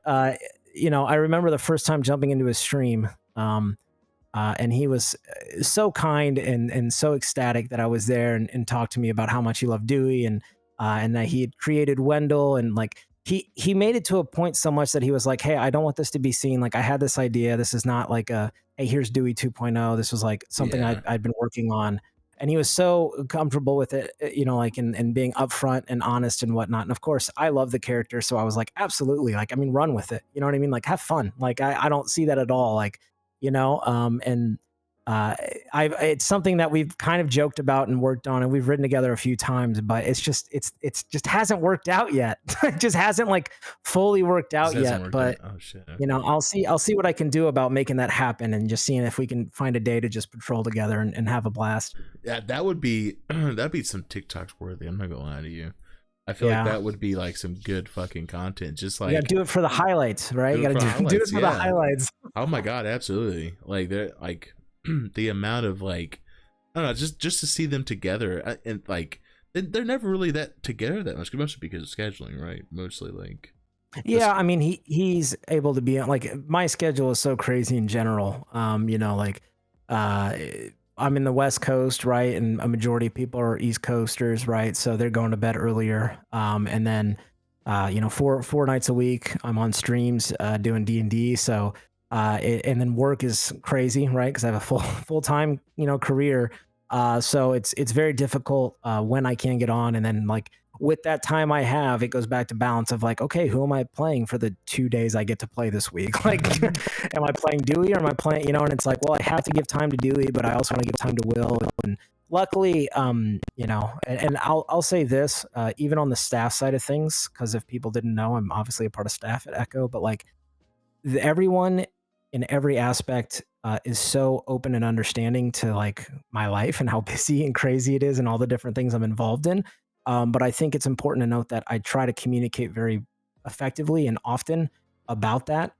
S2: you know, I remember the first time jumping into his stream, and he was so kind and so ecstatic that I was there, and talked to me about how much he loved Dewey, and that he had created Wendell, and like he made it to a point so much that he was like, "Hey, I don't want this to be seen like I had this idea. This is not like a, hey, here's Dewey 2.0. This was like something I'd been working on." And he was so comfortable with it, you know, like in being upfront and honest and whatnot. And of course, I love the character, so I was like, absolutely, like, I mean, run with it. You know what I mean? Like, have fun. Like, I don't see that at all. Like, you know, and it's something that we've kind of joked about and worked on, and we've ridden together a few times, but it's just hasn't worked out yet. It just hasn't like fully worked out yet. But
S1: oh shit, okay.
S2: You know, I'll see what I can do about making that happen, and just seeing if we can find a day to just patrol together and have a blast.
S1: Yeah, that would be that'd be some TikToks worthy. I'm not gonna lie to you. I feel like that would be like some good fucking content. Just like,
S2: you gotta do it for the highlights, right? You gotta do it for the highlights.
S1: Oh my god, absolutely. Like they're like the amount of like, I don't know, just to see them together, and like they're never really that together that much, mostly because of scheduling, right? Mostly like.
S2: Yeah, I mean he's able to be like, my schedule is so crazy in general. You know, like I'm in the West Coast, right? And a majority of people are East Coasters, right? So they're going to bed earlier. And then you know, four nights a week I'm on streams doing D&D. So and then work is crazy, right? Because I have a full-time, you know, career. So it's very difficult when I can get on. And then like with that time I have, it goes back to balance of like, okay, who am I playing for the 2 days I get to play this week? Like, am I playing Dewey, or am I playing, you know? And it's like, well, I have to give time to Dewey, but I also want to give time to Will. And luckily, you know, and I'll say this, even on the staff side of things, because if people didn't know, I'm obviously a part of staff at Echo, but like everyone in every aspect is so open and understanding to like my life and how busy and crazy it is and all the different things I'm involved in. But I think it's important to note that I try to communicate very effectively and often about that,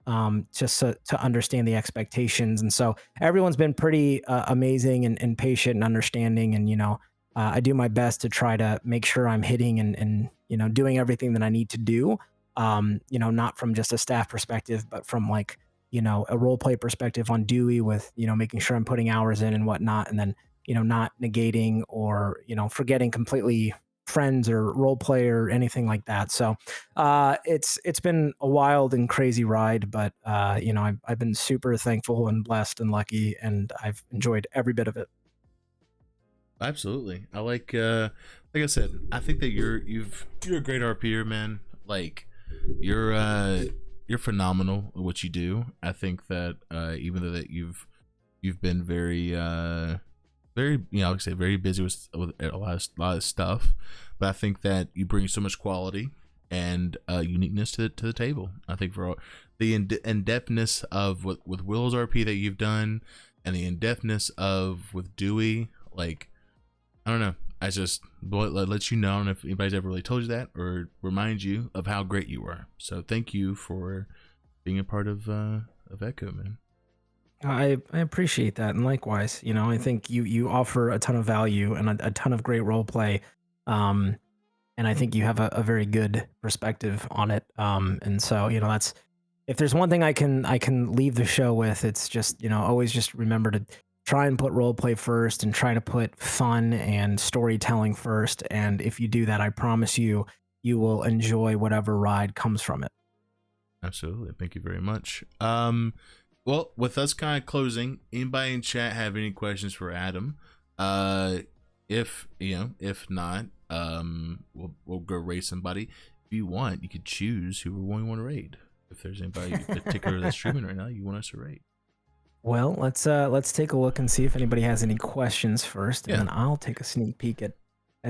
S2: just to understand the expectations. And so everyone's been pretty amazing and patient and understanding. And, you know, I do my best to try to make sure I'm hitting and you know, doing everything that I need to do, you know, not from just a staff perspective, but from like, you know, a role play perspective on Dewey with, you know, making sure I'm putting hours in and whatnot. And then, you know, not negating or, you know, forgetting completely friends or role play or anything like that. So it's been a wild and crazy ride, but you know, I've been super thankful and blessed and lucky, and I've enjoyed every bit of it.
S1: Absolutely. I like I said, I think that you're a great RPer, man. Like you're phenomenal at what you do. I think that even though that you've been very very, you know, I would say very busy with a lot of stuff, but I think that you bring so much quality and uniqueness to the table. I think for all the in-depthness of with Will's RP that you've done, and the in-depthness of with Dewey, like, I don't know, I just let you know. I don't know if anybody's ever really told you that or remind you of how great you are. So thank you for being a part of Echo, man.
S2: I appreciate that, and likewise, you know, I think you offer a ton of value and a ton of great role play, and I think you have a very good perspective on it. And so, you know, that's, if there's one thing I can leave the show with, it's just, you know, always just remember to try and put role play first and try to put fun and storytelling first. And if you do that, I promise you, you will enjoy whatever ride comes from it.
S1: Absolutely. Thank you very much. Well, with us kind of closing, anybody in chat have any questions for Adam? If not, we'll go raid somebody. If you want, you could choose who we want to raid. If there's anybody in particular that's streaming right now, you want us to raid.
S2: Well, let's take a look and see if anybody has any questions first, and then I'll take a sneak peek at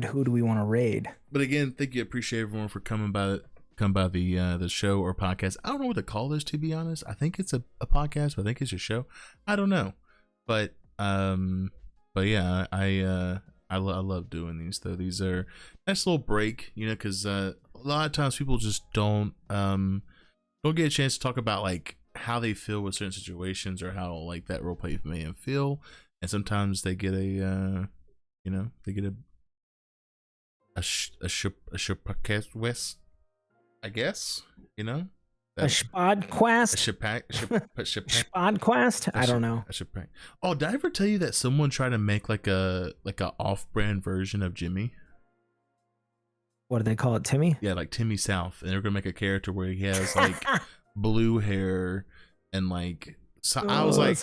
S2: who do we want to raid.
S1: But again, thank you. Appreciate everyone for coming by the show or podcast. I don't know what to call this, to be honest. I think it's a podcast, but I think it's a show. I don't know, but yeah, I love doing these though. These are nice little break, you know, because a lot of times people just don't get a chance to talk about like how they feel with certain situations or how like that roleplay made them feel, and sometimes they get a podcast west, I guess, you know,
S2: a Spodquest? Spodquest? I don't know.
S1: Oh, did I ever tell you that someone tried to make like a off-brand version of Jimmy?
S2: What do they call it, Timmy?
S1: Yeah, like Timmy South, and they're gonna make a character where he has like blue hair and like. So I was like,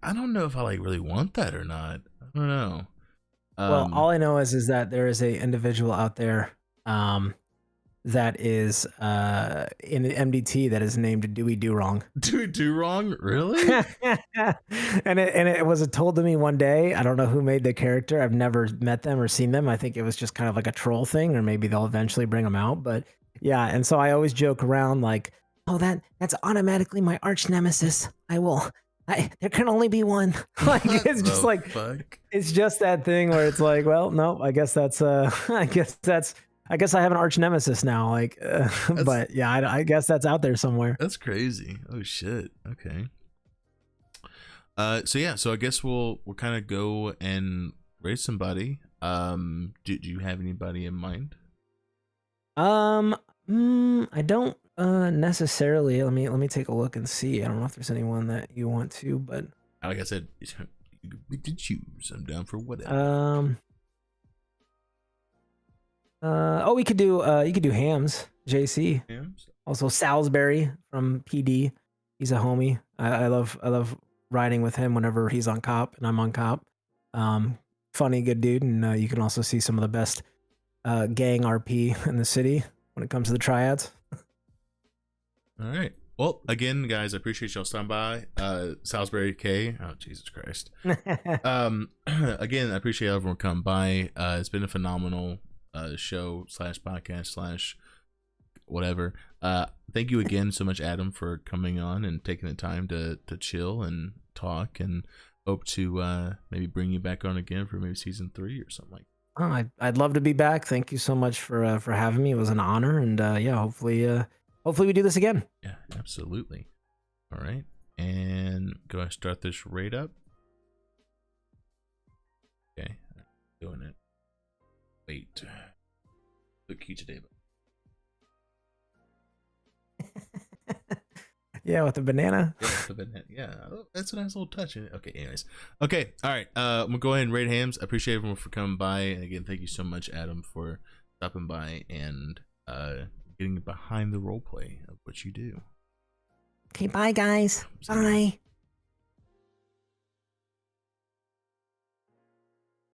S1: I don't know if I like really want that or not. I don't know.
S2: Well, all I know is that there is a individual out there that is in the MDT that is named Dewey Do Wrong.
S1: Dewey Do Wrong? Really?
S2: and it was told to me one day. I don't know who made the character. I've never met them or seen them. I think it was just kind of like a troll thing, or maybe they'll eventually bring them out. But yeah, and so I always joke around like, oh, that's automatically my arch nemesis. There can only be one. Like it's just like
S1: fuck?
S2: It's just that thing where it's like, well, no, I guess I have an arch nemesis now. Like, but yeah, I guess that's out there somewhere.
S1: That's crazy. Oh shit. Okay. So I guess we'll kind of go and raise somebody. Do you have anybody in mind?
S2: I don't necessarily. Let me take a look and see. I don't know if there's anyone that you want to, but
S1: like I said, you could choose. I'm down for whatever.
S2: We could do you could do Hams, JC.
S1: Hams?
S2: Also Salisbury from PD. He's a homie. I love riding with him whenever he's on cop and I'm on cop. Funny, good dude, and you can also see some of the best gang RP in the city when it comes to the triads.
S1: All right. Well, again, guys, I appreciate y'all stopping by. Salisbury K. Oh, Jesus Christ. Again, I appreciate everyone coming by. It's been a phenomenal show / podcast / whatever. Thank you again so much, Adam, for coming on and taking the time to chill and talk, and hope to maybe bring you back on again for maybe season 3 or something like that.
S2: I'd love to be back. Thank you so much for having me. It was an honor, and yeah, hopefully we do this again.
S1: Yeah, absolutely. All right, and go ahead and start this raid up. Okay, doing it. Wait, the key today.
S2: Yeah, with the banana.
S1: Yeah, with the banana. Yeah, that's a nice little touch. Okay, anyways. Okay, all right. I'm gonna go ahead and raid Hams. I appreciate everyone for coming by, and again, thank you so much, Adam, for stopping by and getting behind the role play of what you do.
S2: Okay, bye guys. Bye.